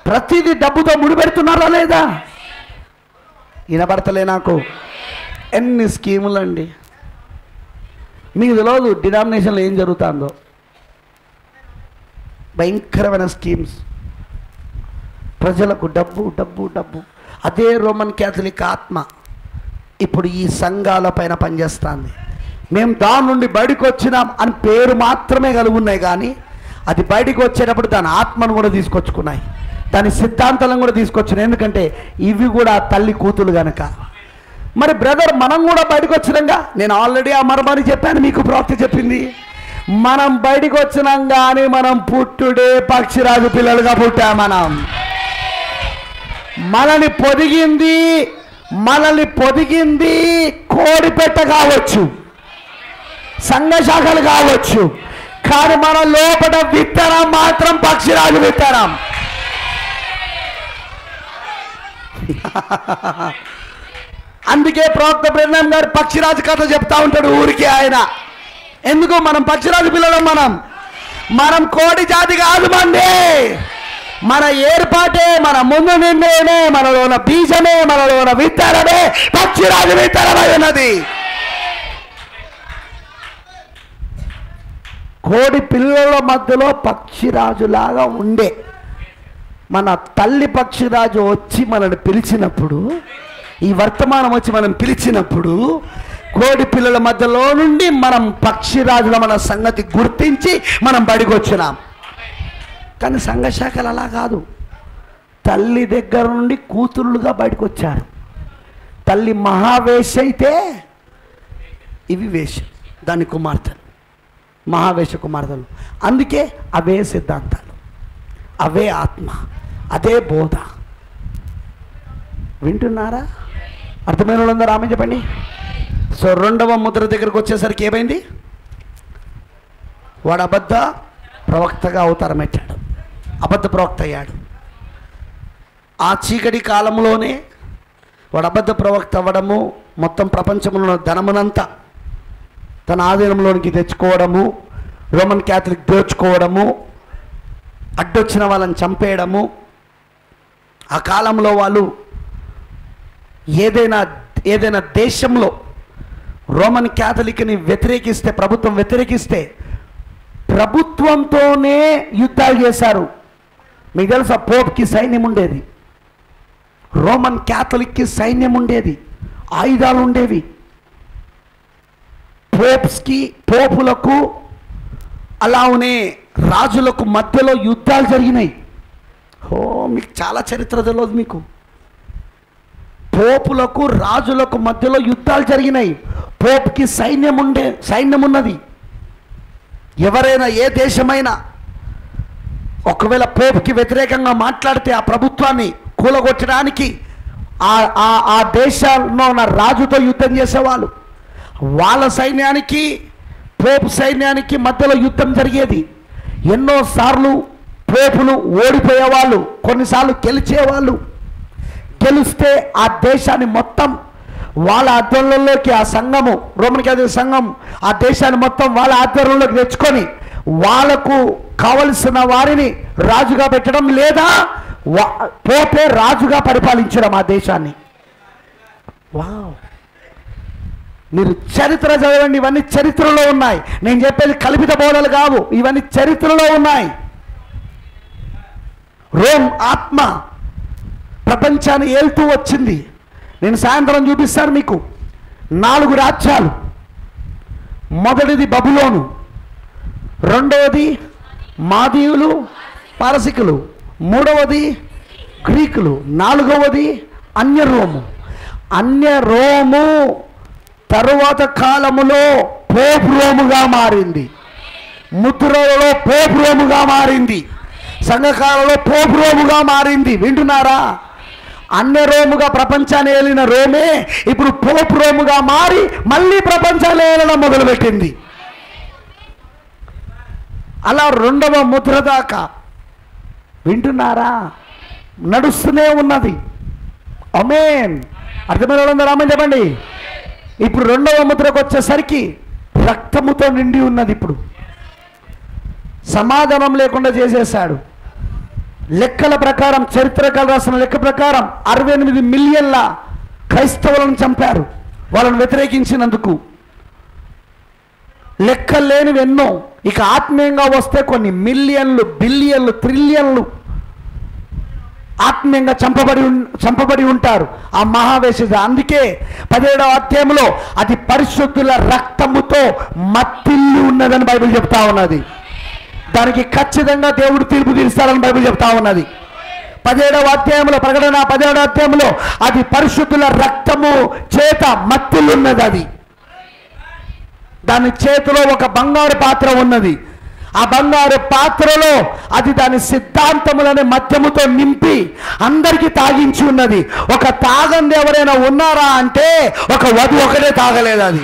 ప్రతిదీ డబ్బుతో ముడిపెడుతున్నారా లేదా? వినపడతలే నాకు. ఎన్ని స్కీములు అండి. మీకు తెలియదు డినామినేషన్లో ఏం జరుగుతుందో. భయంకరమైన స్కీమ్స్, ప్రజలకు డబ్బు డబ్బు డబ్బు. అదే రోమన్ క్యాథలిక్ ఆత్మ ఇప్పుడు ఈ సంఘాల పైన పనిచేస్తుంది. మేము దాని నుండి బయటకు వచ్చినాం అని పేరు మాత్రమే కలిగి ఉన్నాయి, కానీ అది బయటకు వచ్చేటప్పుడు దాని ఆత్మను కూడా తీసుకొచ్చుకున్నాయి, దాని సిద్ధాంతాలను కూడా తీసుకొచ్చినాయి. ఎందుకంటే ఇవి కూడా తల్లి కూతులు గనక. మరి బ్రదర్ మనం కూడా బయటకు వచ్చినాక, నేను ఆల్రెడీ ఆ మరమని చెప్పాను, మీకు ప్రవక్త చెప్పింది, మనం బయటకు వచ్చినాం కానీ మనం పుట్టుడే పక్షిరాజు పిల్లలుగా పుట్టాం. మనల్ని పొదిగింది కోడిపెట్ట కావచ్చు, సంఘ శాఖలు కావచ్చు, కానీ మన లోపల విత్తనం మాత్రం పక్షిరాజు విత్తనం. అందుకే ప్రవక్త బ్రహ్మం గారు పక్షిరాజు కథ చెప్తా ఉంటాడు ఊరికి ఆయన. ఎందుకు? మనం పక్షిరాజు పిల్లలం. మనం కోడి జాతి కాదు. మన ఏర్పాటే, మన ముందు నిర్ణయమే, మనలో ఉన్న బీజమే, మనలో ఉన్న విత్తనమే పక్షిరాజు విత్తనమై ఉన్నది. కోడి పిల్లల మధ్యలో పక్షిరాజులాగా ఉండే మన తల్లి పక్షిరాజు వచ్చి మనల్ని పిలిచినప్పుడు, ఈ వర్తమానం వచ్చి మనం పిలిచినప్పుడు, కోడి పిల్లల మధ్యలో నుండి మనం పక్షిరాజుల మన సంగతి గుర్తించి మనం బడికి వచ్చినాం. కానీ సంఘ శాఖలు అలా కాదు. తల్లి దగ్గర నుండి కూతురులుగా బయటకు వచ్చారు. తల్లి మహావేశ అయితే ఇవి వేష, దాని కుమార్తెలు, మహావేశ కుమార్తెలు. అందుకే అవే సిద్ధాంతాలు, అవే ఆత్మ, అదే బోధ. వింటున్నారా? అర్థమైన వాళ్ళందరూ ఆమె చెప్పండి. సో రెండవ ముద్ర దగ్గరకు వచ్చేసరికి ఏమైంది? వాడు అబద్ధ ప్రవక్తగా అవతారం ఎత్తాడు, అబద్ధ ప్రవక్త అయ్యాడు. ఆ చీకటి కాలంలోనే వాడు అబద్ధ ప్రవక్త అవ్వడము, మొత్తం ప్రపంచంలో ధనమునంతా తన ఆధీనంలోనికి తెచ్చుకోవడము, రోమన్ క్యాథలిక్ దోచుకోవడము, అడ్డొచ్చిన వాళ్ళని చంపేయడము. ఆ కాలంలో వాళ్ళు ఏదైనా దేశంలో రోమన్ క్యాథలిక్ని వ్యతిరేకిస్తే, ప్రభుత్వం వ్యతిరేకిస్తే ప్రభుత్వంతోనే యుద్ధాలు చేశారు. మీకు తెలుసా? పోప్కి సైన్యం ఉండేది, రోమన్ క్యాథలిక్కి సైన్యం ఉండేది, ఆయుధాలు ఉండేవి. పోపులకు అలానే రాజులకు మధ్యలో యుద్ధాలు జరిగినాయి. మీకు చాలా చరిత్ర తెలియదు. మీకు పోపులకు రాజులకు మధ్యలో యుద్ధాలు జరిగినాయి. పోప్కి సైన్యం ఉన్నది. ఎవరైనా ఏ దేశమైనా ఒకవేళ పోప్కి వ్యతిరేకంగా మాట్లాడితే ఆ ప్రభుత్వాన్ని కూలగొట్టడానికి ఆ దేశాల్లో ఉన్న రాజుతో యుద్ధం చేసేవాళ్ళు. వాళ్ళ సైన్యానికి పోపు సైన్యానికి మధ్యలో యుద్ధం జరిగేది. ఎన్నోసార్లు పోపులు ఓడిపోయేవాళ్ళు, కొన్నిసార్లు గెలిచేవాళ్ళు. గెలిస్తే ఆ దేశాన్ని మొత్తం వాళ్ళ ఆధ్వర్యంలోకి, ఆ సంఘము, రోమన్ క్యాథలిక్ సంఘం ఆ దేశాన్ని మొత్తం వాళ్ళ ఆధ్వర్యంలోకి తెచ్చుకొని వాళ్ళకు కావలసిన వారిని రాజుగా పెట్టడం, లేదా పోపే రాజుగా పరిపాలించడం ఆ దేశాన్ని. వావ్! మీరు చరిత్ర చదవండి, ఇవన్నీ చరిత్రలో ఉన్నాయి. నేను చెప్పేది కల్పిత బోధలు కావు, ఇవన్నీ చరిత్రలో ఉన్నాయి. రోమ్ ఆత్మ ప్రపంచాన్ని ఏల్తూ వచ్చింది. నేను సాయంత్రం చూపిస్తాను మీకు 4 రాజ్యాలు. మొదటిది బబులోను, రెండవది మాదీయులు పారసికులు, మూడవది గ్రీకులు, నాలుగవది అన్యరోము. అన్యరోము తరువాత కాలములో పోప్ రోముగా మారింది. ముద్రలలో పోప్ రోముగా మారింది. సంఘకాలంలో పోప్ రోముగా మారింది. వింటున్నారా? అన్య రోముగా ప్రపంచాన్ని ఏలిన రోమే ఇప్పుడు పోప్ రోముగా మారి మళ్ళీ ప్రపంచాన్ని ఏలడం మొదలుపెట్టింది. అలా రెండవ ముద్ర దాకా వింటున్నారా? నడుస్తూనే ఉన్నది. ఆమేన్. అర్థమైన వాళ్ళందరూ ఆమేన్ చెప్పండి. ఇప్పుడు రెండవ ముద్రకు వచ్చేసరికి రక్తముతో నిండి ఉన్నది. ఇప్పుడు సమాధానం లేకుండా చేసేశాడు. లెక్కల ప్రకారం, చరిత్రకాలు రాసిన లెక్క ప్రకారం 68 మిలియన్ల క్రైస్తవులను చంపారు వాళ్ళను వ్యతిరేకించినందుకు. లెక్కలు లేనివి ఎన్నో. ఇక ఆత్మీయంగా వస్తే కొన్ని మిలియన్లు, బిలియన్లు, ట్రిలియన్లు ఆత్మీయంగా చంపబడి ఉంటారు ఆ మహావేశ్య. అందుకే 17వ అధ్యాయంలో అది పరిశుద్ధుల రక్తముతో మత్తిల్లి ఉన్నదని బైబిల్ చెప్తా ఉన్నది. దానికి ఖచ్చితంగా దేవుడు తీర్పు తీరుస్తాడని బైబిల్ చెప్తా ఉన్నది. 17వ అధ్యాయంలో, ప్రకటన 17వ అధ్యాయంలో అది పరిశుద్ధుల రక్తము చేత మత్తిల్లున్నది. అది దాని చేతిలో ఒక బంగారు పాత్ర ఉన్నది. ఆ బంగారు పాత్రలో అది దాని సిద్ధాంతములనే మద్యముతో నింపి అందరికీ తాగించి ఉన్నది. ఒక తాగంది ఎవరైనా ఉన్నారా అంటే ఒక వధువు ఒకటే తాగలేదు. అది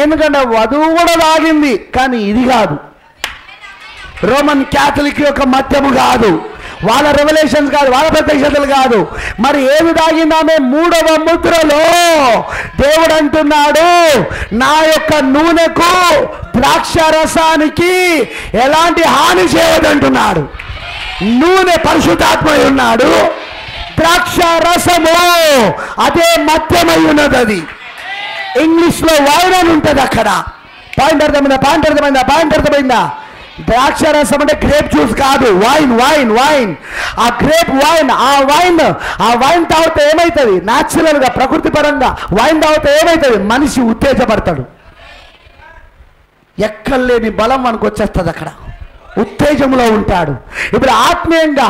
ఎందుకంటే వధువు కూడా తాగింది, కానీ ఇది కాదు. రోమన్ క్యాథలిక్ యొక్క మద్యము కాదు, వాళ్ళ రెవల్యూషన్స్ కాదు, వాళ్ళ ప్రత్యక్షతలు కాదు. మరి ఏమి తాగిందామే? 3వ ముద్రలో దేవుడు అంటున్నాడు, నా యొక్క నూనెకు, ద్రాక్ష రసానికి ఎలాంటి హాని చేయదంటున్నాడు. నూనె పరిశుద్ధాత్మై ఉన్నాడు, ద్రాక్ష రసము అదే మద్యమై ఉన్నది. అది ఇంగ్లీష్లో వైన్ అని ఉంటుంది. అక్కడ పాయింట్ అర్థమైందా? ద్రాక్ష రసం అంటే గ్రేప్ జ్యూస్ కాదు, వైన్. ఆ గ్రేప్ వైన్, ఆ వైన్ తాగితే ఏమవుతుంది? న్యాచురల్గా, ప్రకృతి పరంగా వైన్ తాగితే ఏమవుతుంది? మనిషి ఉత్తేజపడతాడు. ఎక్కలేని బలం మనకు వచ్చేస్తుంది, అక్కడ ఉత్తేజంలో ఉంటాడు. ఇప్పుడు ఆత్మీయంగా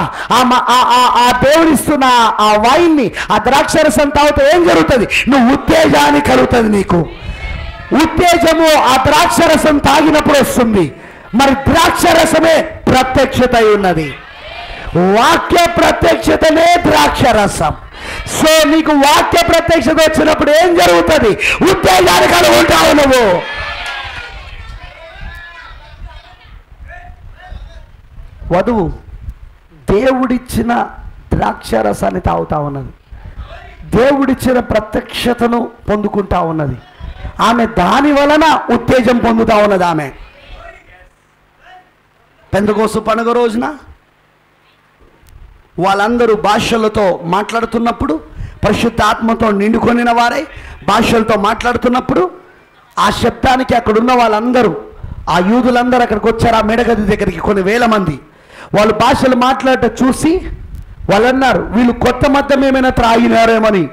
ఆ దేవుడిస్తున్న ఆ వైన్ని, ఆ ద్రాక్షరసం తాగితే ఏం జరుగుతుంది? నువ్వు ఉత్తేజాన్ని కలుగుతుంది. నీకు ఉత్తేజము ఆ ద్రాక్షరసం తాగినప్పుడు వస్తుంది. మరి ద్రాక్షరసమే ప్రత్యక్షత అయి ఉన్నది. వాక్య ప్రత్యక్షతనే ద్రాక్షరసం. సో నీకు వాక్య ప్రత్యక్షత వచ్చినప్పుడు ఏం జరుగుతుంది? ఉత్తేజాన్ని కలిగి ఉంటావు నువ్వు. వధువు దేవుడిచ్చిన ద్రాక్షరసాన్ని తాగుతా ఉన్నది, దేవుడిచ్చిన ప్రత్యక్షతను పొందుకుంటా ఉన్నది. ఆమె దాని వలన ఉత్తేజం పొందుతా ఉన్నది. ఆమె పెంతెకోస్తు పండుగ రోజున వాళ్ళందరూ భాషలతో మాట్లాడుతున్నప్పుడు, పరిశుద్ధాత్మతో నిండుకొనిన వారై భాషలతో మాట్లాడుతున్నప్పుడు, ఆ శబ్దానికి అక్కడున్న వాళ్ళందరూ, ఆ యూదులందరూ అక్కడికి వచ్చారు. ఆ మేడగది దగ్గరికి కొన్ని వేల మంది. వాళ్ళు భాషలు మాట్లాడటం చూసి వాళ్ళు అన్నారు, వీళ్ళు కొత్త మద్యం ఏమైనా త్రాగినారేమని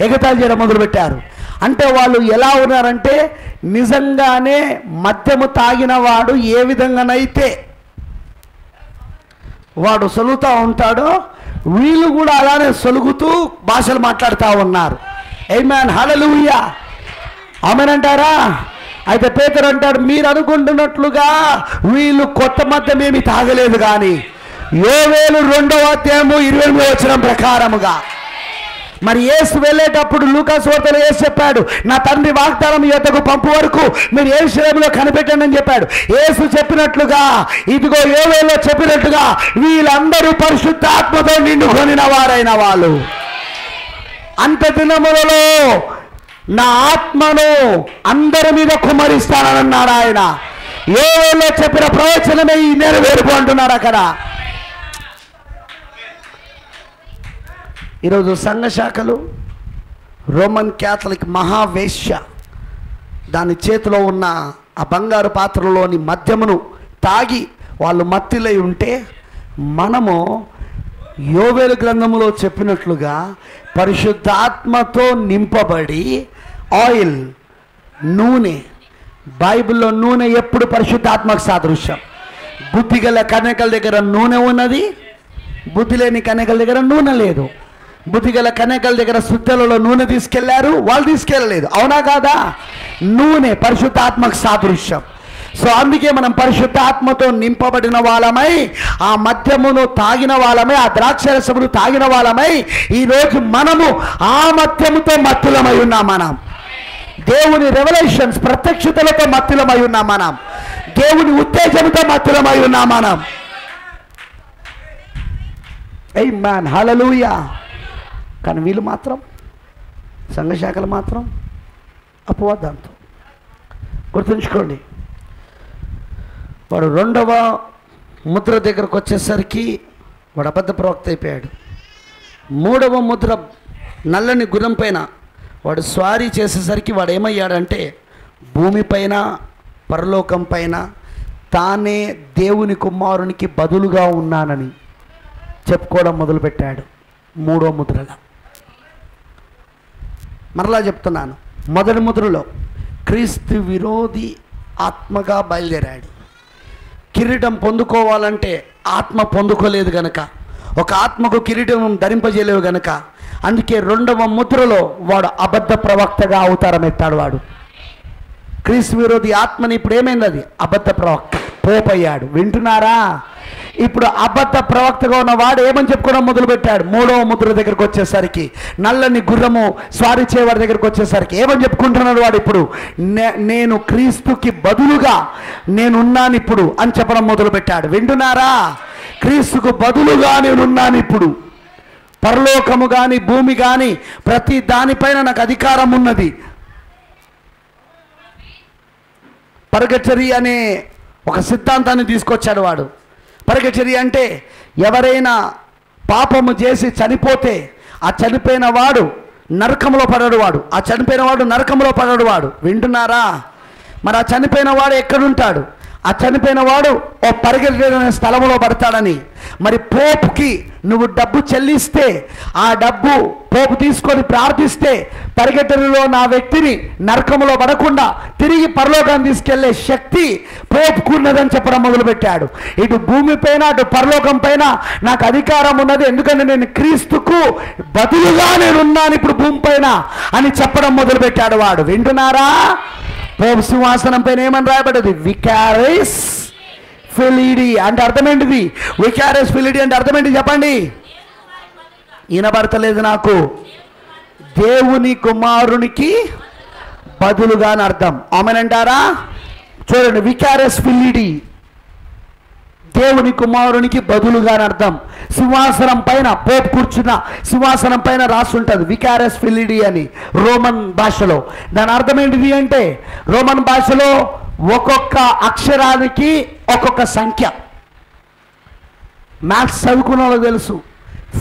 ఎగతాళి చేయడం మొదలుపెట్టారు. అంటే వాళ్ళు ఎలా ఉన్నారంటే, నిజంగానే మద్యము తాగిన వాడు ఏ విధంగానైతే వాడు సొలుగుతూ ఉంటాడో, వీళ్ళు కూడా అలానే సొలుగుతూ భాషలు మాట్లాడుతూ ఉన్నారు. ఆమేన్, హల్లెలూయా, ఆమేన్ అంటారా? అయితే పేతురు అంటాడు, మీరు అనుకుంటున్నట్లుగా వీళ్ళు కొత్త మద్యం ఏమి తాగలేదు, కానీ యోవేలు 2వ అధ్యాయము 28వ వచనం ప్రకారముగా. మరి యేసు వెళ్ళేటప్పుడు లూకాసు వార్తలో యేసు చెప్పాడు, నా తండ్రి వాగ్దానం యొద్దకు పంపు వరకు మీరు యెరూషలేములో కనిపెట్టండి అని చెప్పాడు. యేసు చెప్పినట్లుగా, ఇదిగో యోవేలులో చెప్పినట్లుగా వీళ్ళందరూ పరిశుద్ధాత్మతో నిండుకొనిన వారైన వాళ్ళు. అంత దినములలో నా ఆత్మను అందరి మీద కుమ్మరిస్తానన్నాడు ఆయన. యోవేలులో చెప్పిన ప్రవచనమే ఈ నెరవేర్పు అంటున్నారు అక్కడ. ఈరోజు సంఘ శాఖలు, రోమన్ క్యాథలిక్ మహావేశ్య దాని చేతిలో ఉన్న ఆ బంగారు పాత్రలోని మద్యమును తాగి వాళ్ళు మత్తిలై ఉంటే, మనము యోవేలు గ్రంథములో చెప్పినట్లుగా పరిశుద్ధాత్మతో నింపబడి ఆయిల్, నూనె. బైబిల్లో నూనె ఎప్పుడు పరిశుద్ధాత్మకు సాదృశ్యం. బుద్ధి గల కన్యకల దగ్గర నూనె ఉన్నది, బుద్ధి లేని కన్యకల దగ్గర నూనె లేదు. బుద్ధి గల కన్యకల దగ్గర సుత్తెలలో నూనె తీసుకెళ్లారు, వాళ్ళు తీసుకెళ్ళలేదు. అవునా కాదా? నూనె పరిశుద్ధాత్మకు సాదృశ్యం. సో అందుకే మనం పరిశుద్ధాత్మతో నింపబడిన వాళ్ళమై, ఆ మద్యమును తాగిన వాళ్ళమై, ఆ ద్రాక్షరసమును తాగిన వాళ్ళమై, ఈరోజు మనము ఆ మద్యముతో మత్తులమై ఉన్నాం. మనం దేవుని రెవల్యూషన్స్, ప్రత్యక్షతలతో మత్తులమై ఉన్నాం. మనం దేవుని ఉత్తేజంతో మత్తులమై ఉన్నాం మనం. ఆమేన్, హల్లెలూయా. కానీ వీళ్ళు మాత్రం, సంఘశాఖలు మాత్రం అపవాదంతో. గుర్తుంచుకోండి, వాడు రెండవ ముద్ర దగ్గరకు వచ్చేసరికి వాడు అబద్ధ ప్రవక్త అయిపోయాడు. మూడవ ముద్ర నల్లని గుర్రం పైన వాడు స్వారీ చేసేసరికి వాడు ఏమయ్యాడంటే భూమిపైన పరలోకం పైన తానే దేవుని కుమారునికి బదులుగా ఉన్నానని చెప్పుకోవడం మొదలుపెట్టాడు. మూడో ముద్రలో మరలా చెప్తున్నాను, మొదటి ముద్రలో క్రీస్తు విరోధి ఆత్మగా బయలుదేరాడు. కిరీటం పొందుకోవాలంటే ఆత్మ పొందుకోలేదు గనక, ఒక ఆత్మకు కిరీటం ధరింపజేయలేవు గనక, అందుకే రెండవ ముద్రలో వాడు అబద్ధ ప్రవక్తగా అవతారం ఎత్తాడు. వాడు క్రీస్తు విరోధి ఆత్మని ఇప్పుడు ఏమైంది, అది అబద్ధ ప్రవక్త పోపయ్యాడు. వింటున్నారా? ఇప్పుడు అబద్ధ ప్రవక్తగా ఉన్న వాడు ఏమని చెప్పుకోవడం మొదలుపెట్టాడు. మూడవ ముద్ర దగ్గరకు వచ్చేసరికి, నల్లని గుర్రము స్వారీ చేయవాడి దగ్గరకు వచ్చేసరికి ఏమని చెప్పుకుంటున్నాడు వాడు ఇప్పుడు, నేను క్రీస్తుకి బదులుగా నేనున్నాను ఇప్పుడు అని చెప్పడం మొదలుపెట్టాడు. వింటున్నారా? క్రీస్తుకు బదులుగా నేనున్నాను ఇప్పుడు. పరలోకము కానీ భూమి కానీ ప్రతి దానిపైన నాకు అధికారం ఉన్నది. పర్గటరీ అనే ఒక సిద్ధాంతాన్ని తీసుకొచ్చాడు వాడు. పర్గటరీ అంటే ఎవరైనా పాపము చేసి చనిపోతే ఆ చనిపోయిన వాడు నరకంలో పడడు, వాడు ఆ చనిపోయిన వాడు నరకంలో పడడు వాడు. వింటున్నారా? మరి ఆ చనిపోయిన వాడు ఎక్కడుంటాడు? ఆ చనిపోయిన వాడు ఓ పర్గటరీ అనే స్థలంలో పడతాడని. మరి పోపుకి నువ్వు డబ్బు చెల్లిస్తే ఆ డబ్బు పోపు తీసుకొని ప్రార్థిస్తే పర్గటరీలో నా వ్యక్తిని నరకంలో పడకుండా తిరిగి పరలోకాన్ని తీసుకెళ్లే శక్తి పోపుకున్నదని చెప్పడం మొదలుపెట్టాడు. ఇటు భూమిపైన అటు పరలోకం పైన నాకు అధికారం ఉన్నది, ఎందుకంటే నేను క్రీస్తుకు బదులుగా నేనున్నాను ఇప్పుడు భూమి పైన అని చెప్పడం మొదలుపెట్టాడు వాడు. వింటున్నారా? పోపు సింహాసనం పైన ఏమని రాయబడ్డది? వికారిస్ ఫిలిడి అంటే అర్థం ఏంటిది? వికారిస్ ఫిలిడి అంటే అర్థం ఏంటి చెప్పండి? వినబడతలేదు నాకు. దేవుని కుమారునికి బదులుగా అని అర్థం. ఆమెనంటారా? చూడండి, వికారిస్ ఫిలిడి దేవుని కుమారునికి బదులుగా అని అర్థం. సింహాసనం పైన పోపు కూర్చున్న సింహాసనం పైన రాస్తుంటుంది వికారస్ ఫిలిడి అని రోమన్ భాషలో. దాని అర్థం ఏంటిది అంటే, రోమన్ భాషలో ఒక్కొక్క అక్షరానికి ఒక్కొక్క సంఖ్య. మ్యాథ్స్ చదువుకున్న వాళ్ళకి తెలుసు,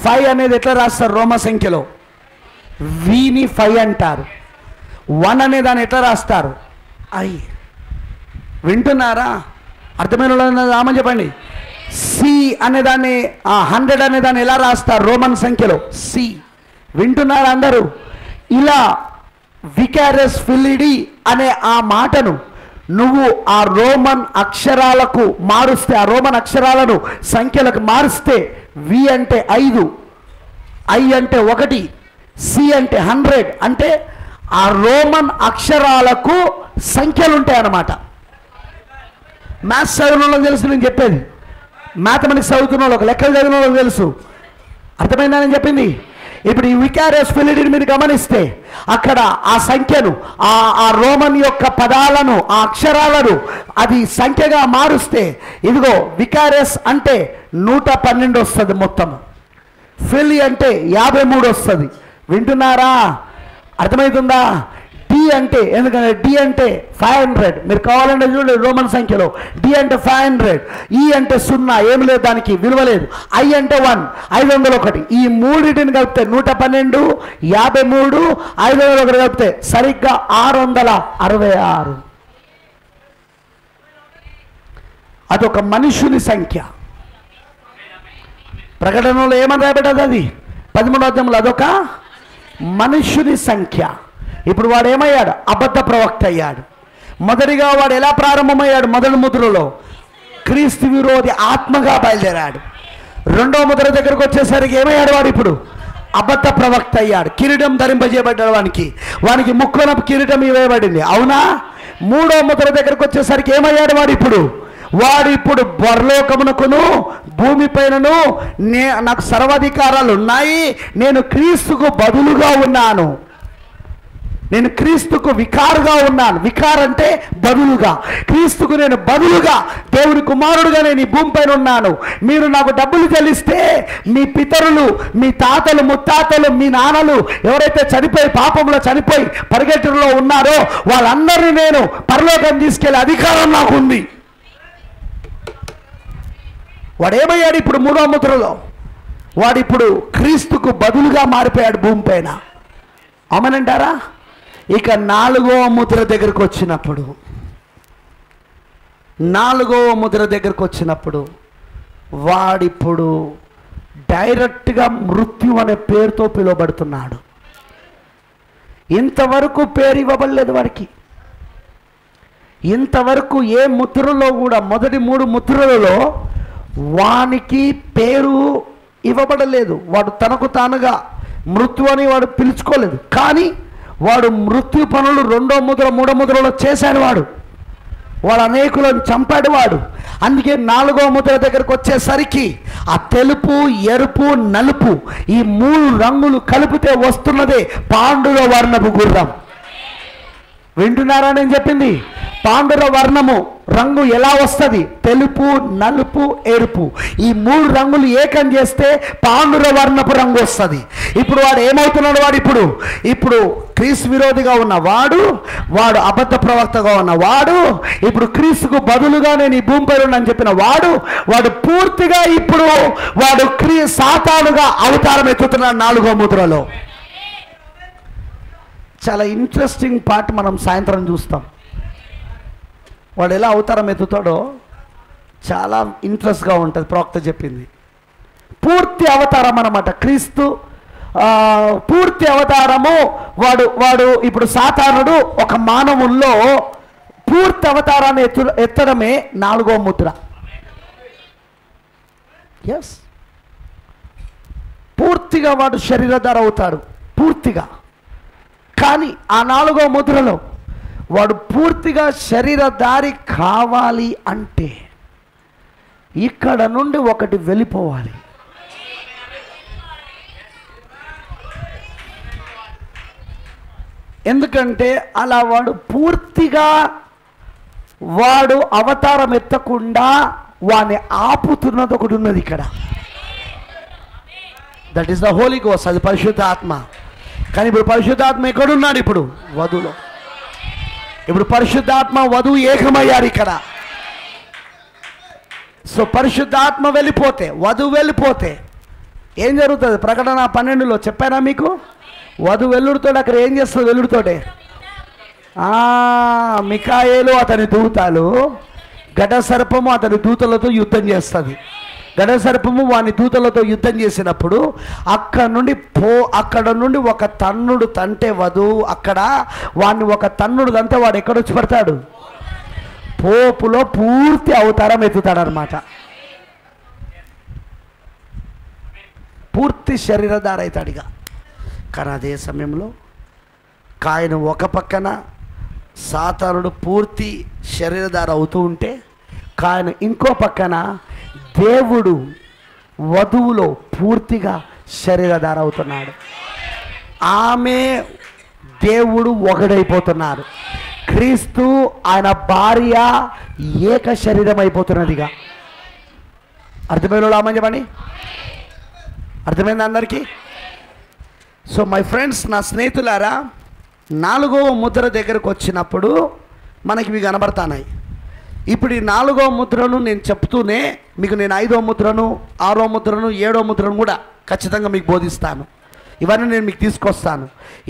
5 అనేది ఎట్లా రాస్తారు రోమ సంఖ్యలో? వీని 5 అంటారు. 1 అనే దాన్ని ఎట్లా రాస్తారు? ఐ. వింటున్నారా? అర్థమైన రామని చెప్పండి. సి అనేదాన్ని 100 అనేదాన్ని ఎలా రాస్తారు రోమన్ సంఖ్యలో? సి. వింటున్నారు అందరూ? ఇలా వికారస్ ఫిలిడి అనే ఆ మాటను నువ్వు ఆ రోమన్ అక్షరాలకు మారుస్తే, ఆ రోమన్ అక్షరాలను సంఖ్యలకు మారుస్తే, వి అంటే 5, ఐ అంటే 1, సి అంటే 100 అంటే ఆ రోమన్ అక్షరాలకు సంఖ్యలు ఉంటాయి అన్నమాట. మ్యాథ్స్ చదివిన వాళ్ళకి తెలుసు నేను చెప్పేది. మ్యాథమెటిక్స్ చదువుతున్న వాళ్ళకి, లెక్కలు చదివిన వాళ్ళకి తెలుసు. అర్థమైందా నేను చెప్పింది? ఇప్పుడు ఈ వికారస్ ఫిలిడిని మీరు గమనిస్తే అక్కడ ఆ సంఖ్యను, ఆ రోమన్ యొక్క పదాలను, ఆ అక్షరాలను అది సంఖ్యగా మారుస్తే, ఇదిగో వికారస్ అంటే 112 వస్తుంది మొత్తం. ఫిలి అంటే 53 వస్తుంది. వింటున్నారా? అర్థమవుతుందా? డి అంటే, ఎందుకంటే డి అంటే 500, మీరు కావాలంటే చూడండి రోమన్ సంఖ్యలో డి అంటే 500, ఈ అంటే 0, ఏమి లేదు దానికి విలువ లేదు, ఐ అంటే 1, 501. ఈ మూడింటిని కలిపితే 112, 53, 501 కలిపితే సరిగ్గా 666. అదొక మనుషుని సంఖ్య. ప్రకటనలో ఏమని రాయబడ్డది? అది 13వ అధ్యాయంలో అదొక మనుషుని సంఖ్య. ఇప్పుడు వాడు ఏమయ్యాడు? అబద్ధ ప్రవక్త అయ్యాడు. మొదటిగా వాడు ఎలా ప్రారంభమయ్యాడు? మొదటి ముద్రలో క్రీస్తు విరోధి ఆత్మగా బయలుదేరాడు. రెండవ ముద్ర దగ్గరకు వచ్చేసరికి ఏమయ్యాడు వాడు? ఇప్పుడు అబద్ధ ప్రవక్త అయ్యాడు. కిరీటం ధరింపజేయబడ్డాడు వానికి ముక్కునపు కిరీటం ఇవ్వబడింది, అవునా? మూడవ ముద్ర దగ్గరకు వచ్చేసరికి ఏమయ్యాడు వాడు ఇప్పుడు పరలోకమునకును భూమిపైనను నాకు సర్వాధికారాలు ఉన్నాయి, నేను క్రీస్తుకు బదులుగా ఉన్నాను. నేను క్రీస్తుకు వికారుగా ఉన్నాను. వికార్ అంటే బదులుగా. క్రీస్తుకు నేను బదులుగా దేవుని కుమారుడుగా నేను ఈ భూమిపైన ఉన్నాను. మీరు నాకు డబ్బులు చెల్లిస్తే మీ పితరులు, మీ తాతలు, ముత్తాతలు, మీ నాన్నలు ఎవరైతే చనిపోయి పాపంలో చనిపోయి పరిగెట్టడంలో ఉన్నారో వాళ్ళందరినీ నేను పరలోకం తీసుకెళ్లే అధికారం నాకు ఉంది. వాడేమయ్యాడు ఇప్పుడు? మూడో ముద్రలో వాడిప్పుడు క్రీస్తుకు బదులుగా మారిపోయాడు భూమిపైన. అవునంటారా? ఇక నాలుగవ ముద్ర దగ్గరకు వచ్చినప్పుడు వాడిప్పుడు డైరెక్ట్గా మృత్యు అనే పేరుతో పిలువబడుతున్నాడు. ఇంతవరకు పేరు ఇవ్వబడలేదు వాడికి. ఇంతవరకు ఏ ముద్రలో కూడా మొదటి 3 ముద్రలలో వానికి పేరు ఇవ్వబడలేదు. వాడు తనకు తానుగా మృత్యు అని వాడు పిలుచుకోలేదు. కానీ వాడు మృత్యు పనులు 2వ ముద్ర 3వ ముద్రలో చేశాడు. వాడు అనేకులను చంపాడు వాడు. అందుకే 4వ ముద్ర దగ్గరకు వచ్చేసరికి ఆ తెలుపు, ఎరుపు, నలుపు ఈ 3 రంగులు కలిపితే వస్తున్నదే పాండుర వర్ణపు గుర్రం. వింటున్నారా నేను చెప్పింది? పాండుర వర్ణము రంగు ఎలా వస్తుంది? తెలుపు, నలుపు, ఎరుపు ఈ 3 రంగులు ఏకం చేస్తే పాండుర వర్ణపు రంగు వస్తుంది. ఇప్పుడు వాడు ఏమవుతున్నాడు? ఇప్పుడు క్రీస్తు విరోధిగా ఉన్న వాడు అబద్ధ ప్రవక్తగా ఉన్న ఇప్పుడు క్రీస్తుకు బదులుగా నేను ఈ భూమిపై అని చెప్పిన వాడు పూర్తిగా ఇప్పుడు వాడు సాతానుగా అవతారం ఎత్తుతున్నాడు 4వ ముద్రలో. చాలా ఇంట్రెస్టింగ్ పార్ట్ మనం సాయంత్రం చూస్తాం. వాడు ఎలా అవతారం ఎత్తుతాడో చాలా ఇంట్రెస్ట్గా ఉంటుంది. ప్రవక్త చెప్పింది పూర్తి అవతారం అన్నమాట. క్రీస్తు పూర్తి అవతారము. వాడు ఇప్పుడు సాతానుడు ఒక మానవుల్లో పూర్తి అవతారాన్ని ఎత్తడమే 4వ ముద్ర. ఎస్, పూర్తిగా వాడు శరీరధార అవుతాడు పూర్తిగా. కానీ ఆ 4వ ముద్రలో వాడు పూర్తిగా శరీరధారి కావాలి అంటే ఇక్కడ నుండి ఒకటి వెళ్ళిపోవాలి. ఎందుకంటే అలా వాడు పూర్తిగా అవతారం ఎత్తకుండా వాడిని ఆపుతున్నది ఒకటి ఉన్నది ఇక్కడ. That is the holy ghost. అది పరిశుద్ధ ఆత్మ. కానీ ఇప్పుడు పరిశుద్ధాత్మ ఎక్కడున్నాడు? ఇప్పుడు వధువులో. ఇప్పుడు పరిశుద్ధాత్మ వధువు ఏకమయ్యారు ఇక్కడ. సో పరిశుద్ధాత్మ వెళ్ళిపోతే, వధువు వెళ్ళిపోతే ఏం జరుగుతుంది? ప్రకటన 12లో చెప్పానా మీకు? వధువు వెల్లుడితోటి అక్కడ ఏం చేస్తుంది? వెల్లుడితోటే మికాయేలు అతని దూతలు, ఘట సర్పము అతని దూతలతో యుద్ధం చేస్తుంది. ఘట సర్పము వాని దూతలతో యుద్ధం చేసినప్పుడు అక్కడ నుండి ఒక తన్నుడు తంటే వధువు అక్కడ వాడిని ఒక తన్నుడు తంటే వాడు ఎక్కడొచ్చి పడతాడు? పోపులో పూర్తి అవతారం ఎత్తుతాడనమాట. పూర్తి శరీరధార అవుతాడు ఇక. కానీ అదే సమయంలో కాయను ఒక పక్కన సాతానుడు పూర్తి శరీరధార అవుతూ ఉంటే, కాయను ఇంకో పక్కన దేవుడు వధువులో పూర్తిగా శరీరధార అవుతున్నాడు. ఆమె దేవుడు ఒకడైపోతున్నారు. క్రీస్తు ఆయన భార్య ఏక శరీరం అయిపోతున్నదిగా. అర్థమైన ఆమె చెప్పండి. అర్థమైంది అందరికీ? సో మై ఫ్రెండ్స్, నా స్నేహితులారా, 4వ ముద్ర దగ్గరకు వచ్చినప్పుడు మనకి ఇవి కనబడతాయి. ఇప్పుడు ఈ 4వ ముద్రను నేను చెప్తూనే మీకు నేను 5వ ముద్రను, 6వ ముద్రను, 7వ ముద్రను కూడా ఖచ్చితంగా మీకు బోధిస్తాను. ఇవన్నీ నేను మీకు తీసుకొస్తాను.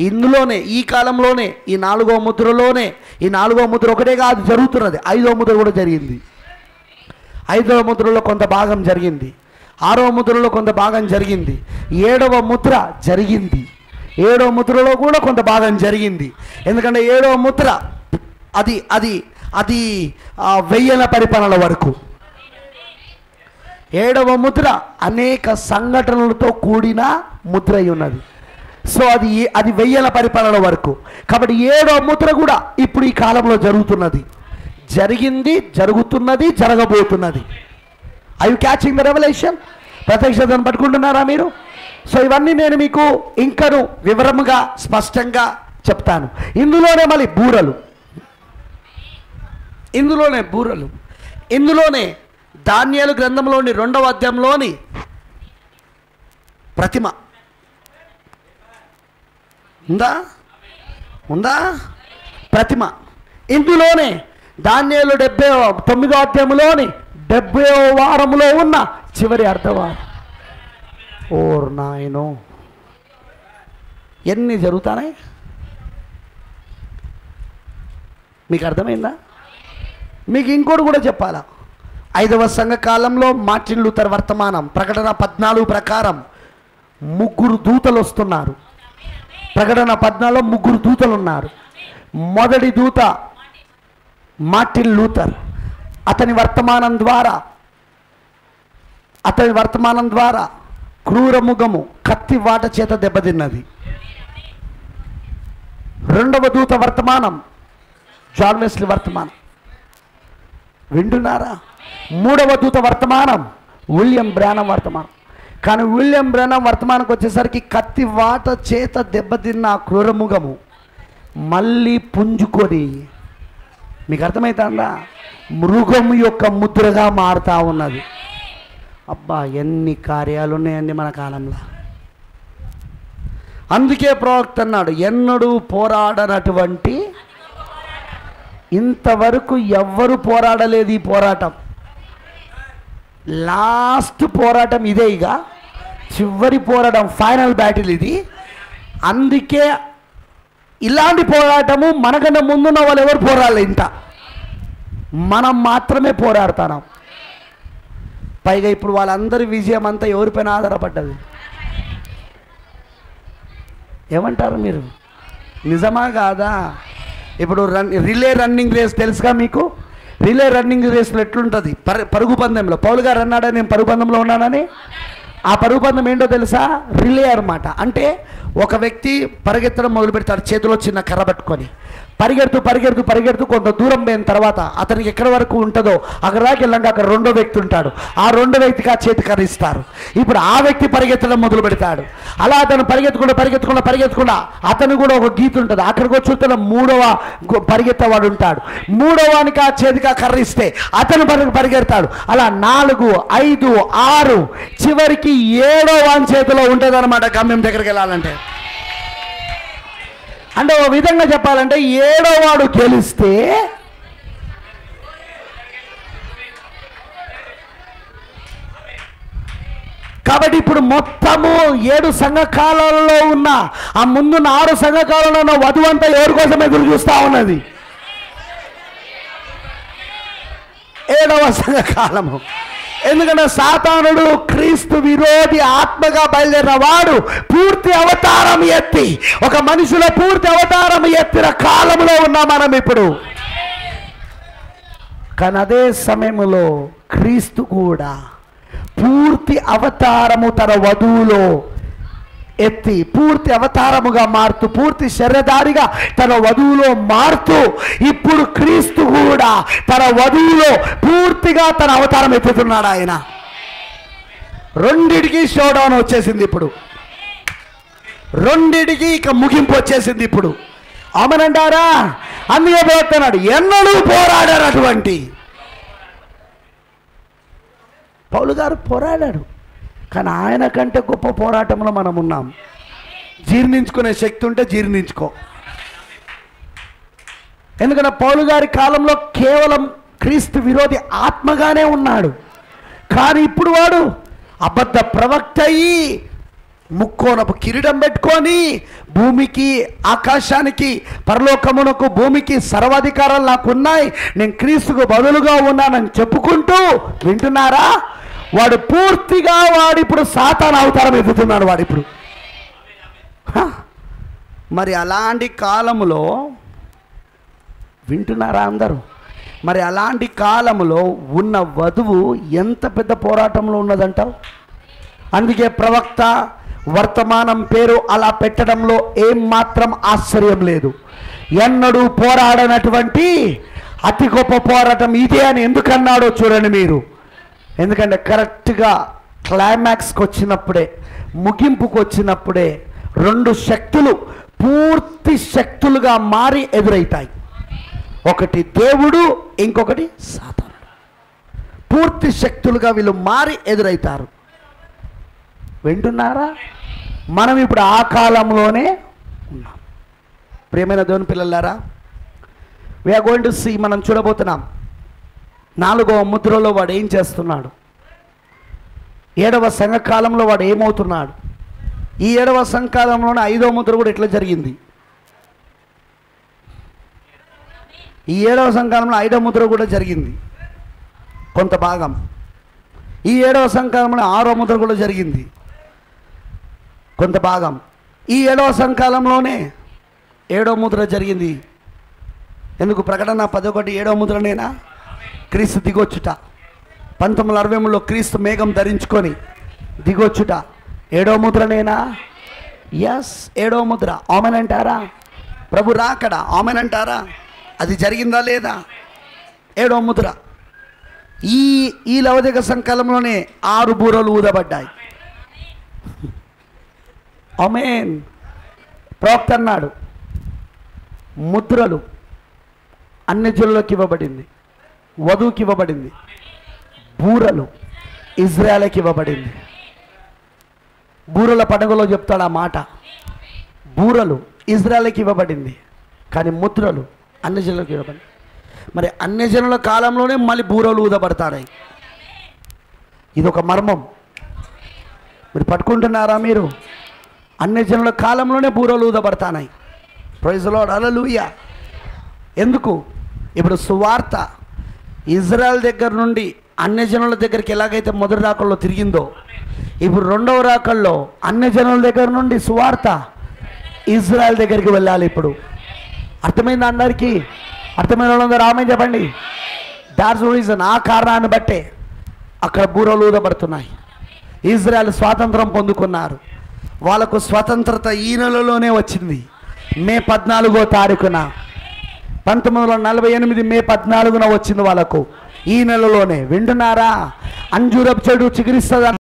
ఇందులోనే ఈ కాలంలోనే ఈ 4వ ముద్రలోనే ఈ 4వ ముద్ర ఒకటే కాదు జరుగుతున్నది, 5వ ముద్ర కూడా జరిగింది. 5వ ముద్రలో కొంత భాగం జరిగింది, 6వ ముద్రలో కొంత భాగం జరిగింది, 7వ ముద్ర జరిగింది, 7వ ముద్రలో కూడా కొంత భాగం జరిగింది. ఎందుకంటే 7వ ముద్ర అది అది అది 1000 పరిపాలన వరకు. 7వ ముద్ర అనేక సంఘటనలతో కూడిన ముద్ర అయి ఉన్నది. సో అది 1000 పరిపాలన వరకు. కాబట్టి 7వ ముద్ర కూడా ఇప్పుడు ఈ కాలంలో జరుగుతున్నది, జరిగింది, జరుగుతున్నది, జరగబోతున్నది. I you catching the revelation? ప్రత్యక్షతను పట్టుకుంటున్నారా మీరు? సో ఇవన్నీ నేను మీకు ఇంకను వివరముగా స్పష్టంగా చెప్తాను. ఇందులోనే మళ్ళీ బూరలు, ఇందులోనే దానియేలు గ్రంథంలోని 2వ అధ్యాయంలోని ప్రతిమ ఉందా ప్రతిమ. ఇందులోనే దానియేలు 79వ అధ్యాయంలోని 70వ వారములో ఉన్న చివరి అర్ధవారం. ఓర్ నాయనో, ఎన్ని జరుగుతాయి మీకు అర్థమైందా? మీకు ఇంకోటి కూడా చెప్పాలా? 5వ సంఘ కాలంలో మార్టిన్ లూథర్ వర్తమానం ప్రకటన 14 ప్రకారం 3 దూతలు వస్తున్నారు. ప్రకటన 14లో 3 దూతలు ఉన్నారు. మొదటి దూత మార్టిన్ లూథర్. అతని వర్తమానం ద్వారా క్రూరముఖము కత్తి వాట చేత దెబ్బతిన్నది. 2వ దూత వర్తమానం జాన్ వెస్లీ వర్తమానం. వింటున్నారా? 3వ దూత వర్తమానం విలియం బ్రానమ్ వర్తమానం. కానీ విలియం బ్రానమ్ వర్తమానంకి వచ్చేసరికి కత్తి వాట చేత దెబ్బతిన్న క్రూరముఖము మళ్ళీ పుంజుకొని, మీకు అర్థమవుతుందా, మృగం యొక్క ముద్రగా మారుతూ ఉన్నది. అబ్బా, ఎన్ని కార్యాలు ఉన్నాయండి మన కాలంలో. అందుకే ప్రవక్త అన్నాడు, ఎన్నడూ పోరాడనటువంటి, ఇంతవరకు ఎవ్వరు పోరాడలేదు ఈ పోరాటం. లాస్ట్ పోరాటం ఇదే, ఇక చివరి పోరాటం, ఫైనల్ బ్యాటిల్ ఇది. అందుకే ఇలాంటి పోరాటము మనకన్నా ముందున్న వాళ్ళు ఎవరు పోరాడలేదు, ఇంత మనం మాత్రమే పోరాడుతున్నాం. పైగా ఇప్పుడు వాళ్ళందరి విజయం అంతా ఎవరిపైన ఆధారపడ్డది? ఏమంటారు మీరు? నిజమా కాదా? ఇప్పుడు రిలే రన్నింగ్ రేస్ తెలుసుగా మీకు? రిలే రన్నింగ్ రేస్లో ఎట్లుంటుంది? పరుగు పందెంలో పౌలు గారు అన్నాడని నేను పరుగు పందెంలో ఉన్నానని. ఆ పరుగు పందెం ఏంటో తెలుసా? రిలే అన్నమాట. అంటే ఒక వ్యక్తి పరిగెత్తడం మొదలు పెడతాడు, చేతిలో చిన్న కర్ర పట్టుకొని పరిగెడుతూ కొంత దూరం పోయిన తర్వాత అతనికి ఎక్కడి వరకు ఉంటుందో అక్కడ దాకా వెళ్ళాక అక్కడ 2వ వ్యక్తి ఉంటాడు. ఆ 2వ వ్యక్తికి ఆ చేతి కర్ర ఇస్తారు. ఇప్పుడు ఆ వ్యక్తి పరిగెత్తడం మొదలు పెడతాడు. అలా అతను పరిగెత్తకుండా అతను కూడా ఒక గీత ఉంటుంది. అక్కడికి వచ్చి 3వ పరిగెత్తవాడు ఉంటాడు. 3వానికి ఆ చేతికి ఆ కర్ర ఇస్తే అతను పరిగెడతాడు. అలా 4, 5, 6 చివరికి 7వ వాని చేతిలో ఉంటుంది అనమాట గమ్యం దగ్గరికి వెళ్ళాలంటే. అంటే ఓ విధంగా చెప్పాలంటే 7వ వాడు గెలిస్తే కాబట్టి ఇప్పుడు మొత్తము 7 సంఘకాలంలో ఉన్న ఆ ముందున్న 6 సంఘకాలంలో ఉన్న వధువు అంతా ఎవరి కోసం ఎదురు చూస్తూ ఉన్నది? 7వ సంఘకాలము. ఎందుకంటే సాతానుడు క్రీస్తు విరోధి ఆత్మగా బయలుదేరిన వాడు పూర్తి అవతారం ఎత్తి, ఒక మనిషిలో పూర్తి అవతారం ఎత్తిన కాలంలో ఉన్నాం మనం ఇప్పుడు. కానీ అదే సమయంలో క్రీస్తు కూడా పూర్తి అవతారము తన వధువులో ఎత్తి, పూర్తి అవతారముగా మారుతూ, పూర్తి శరీరధారిగా తన వధువులో మారుతూ, ఇప్పుడు క్రీస్తు కూడా తన వధువులో పూర్తిగా తన అవతారం ఎత్తుతున్నాడు. ఆయన రెండిటికి షోడౌన్ వచ్చేసింది ఇప్పుడు, రెండిటికి ఇక ముగింపు వచ్చేసింది ఇప్పుడు. అమనంటారా? అందుకే పోతున్నాడు, ఎన్నడూ పోరాడారటువంటి పౌలు గారు పోరాడాడు. కానీ ఆయన కంటే గొప్ప పోరాటంలో మనం ఉన్నాం. జీర్ణించుకునే శక్తి ఉంటే జీర్ణించుకో. ఎందుకంటే పౌలు గారి కాలంలో కేవలం క్రీస్తు విరోధి ఆత్మగానే ఉన్నాడు. కానీ ఇప్పుడు వాడు అబద్ధ ప్రవక్త అయ్యి ముక్కోనపు కిరీటం పెట్టుకొని భూమికి, ఆకాశానికి, పరలోకమునకు, భూమికి సర్వాధికారాలు నాకున్నాయి, నేను క్రీస్తుకు బదులుగా ఉన్నానని చెప్పుకుంటూ, వింటున్నారా? వాడు పూర్తిగా ఇప్పుడు సాతాను అవతారం ఎదుగుతున్నాడు వాడు ఇప్పుడు. మరి అలాంటి కాలంలో, వింటున్నారా అందరూ? మరి అలాంటి కాలంలో ఉన్న వధువు ఎంత పెద్ద పోరాటంలో ఉన్నదంటావు? అందుకే ప్రవక్త వర్తమానం పేరు అలా పెట్టడంలో ఏం మాత్రం ఆశ్చర్యం లేదు. ఎన్నడూ పోరాడనటువంటి అతి గొప్ప పోరాటం ఇదే అని ఎందుకన్నాడో చూడండి మీరు. ఎందుకంటే కరెక్ట్గా క్లైమాక్స్కి వచ్చినప్పుడే, ముగింపుకు వచ్చినప్పుడే 2 శక్తులు పూర్తి శక్తులుగా మారి ఎదురవుతాయి. ఒకటి దేవుడు, ఇంకొకటి సాతానుడు. పూర్తి శక్తులుగా వీళ్ళు మారి ఎదురవుతారు. వింటున్నారా? మనం ఇప్పుడు ఆ కాలంలోనే ఉన్నాం. ప్రియమైన దేవుని పిల్లలారా, వీఆర్ గోయింగ్ టు సీ, మనం చూడబోతున్నాం 4వ ముద్రలో వాడు ఏం చేస్తున్నాడు, 7వ సంఘకాలంలో వాడు ఏమవుతున్నాడు. ఈ 7వ సంఘకాలంలోనే 5వ ముద్ర కూడా ఎట్లా జరిగింది. ఈ 7వ సంఘకాలంలో 5వ ముద్ర కూడా జరిగింది కొంత భాగం. ఈ 7వ సంఘకాలంలో 6వ ముద్ర కూడా జరిగింది కొంత భాగం. ఈ 7వ సంఘకాలంలోనే 7వ ముద్ర జరిగింది. ఎందుకు? ప్రకటన 11 7వ ముద్రనేనా? క్రీస్తు దిగొచ్చుట. 1963లో క్రీస్తు మేఘం ధరించుకొని దిగొచ్చుట 7వ ముద్రనేనా? ఎస్, 7వ ముద్ర. ఆమెన్ అంటారా? ప్రభు రాకడ ఆమెన్ అంటారా? అది జరిగిందా లేదా? 7వ ముద్ర. ఈ లవదిక సంకాలంలోనే 6 బూరలు ఊదబడ్డాయి. ఆమేన్. ప్రవక్త అన్నాడు, ముద్రలు అన్యజనులకు ఇవ్వబడింది, వధువుకి ఇవ్వబడింది. బూరలు ఇజ్రాయెల్కి ఇవ్వబడింది. బూరల పండుగలో చెప్తాడు ఆ మాట. బూరలు ఇజ్రాయెల్కి ఇవ్వబడింది, కానీ ముద్రలు అన్యజనులకు ఇవ్వబడింది. మరి అన్యజనుల కాలంలోనే మళ్ళీ బూరలు ఊదబడతాయి. ఇది ఒక మర్మం. మీరు పట్టుకుంటున్నారా? మీరు అన్యజనుల కాలంలోనే బూరలు ఊదబడతాయి. ప్రైజ్ ది లార్డ్, హల్లెలూయా. ఎందుకు? ఇప్పుడు సువార్త ఇజ్రాయెల్ దగ్గర నుండి అన్యజనుల దగ్గరికి ఎలాగైతే మొదటి రాకల్లో తిరిగిందో, ఇప్పుడు 2వ రాకల్లో అన్యజనుల దగ్గర నుండి సువార్త ఇజ్రాయెల్ దగ్గరికి వెళ్ళాలి. ఇప్పుడు అర్థమైంది అందరికీ? అర్థమైన వాళ్ళందరూ ఆమేన్ చెప్పండి. That's reason. ఆ కారణాన్ని బట్టే అక్కడ బూరలు ఊదబడుతున్నాయి. ఇజ్రాయెల్ స్వాతంత్రం పొందుకున్నారు. వాళ్ళకు స్వతంత్రత ఈ నెలలోనే వచ్చింది. మే 14వ తారీఖున 1948 మే 14న వచ్చింది వాళ్ళకు. ఈ నెలలోనే. వింటున్నారా? అంజూరపు చెడు చిగురిస్తుంది.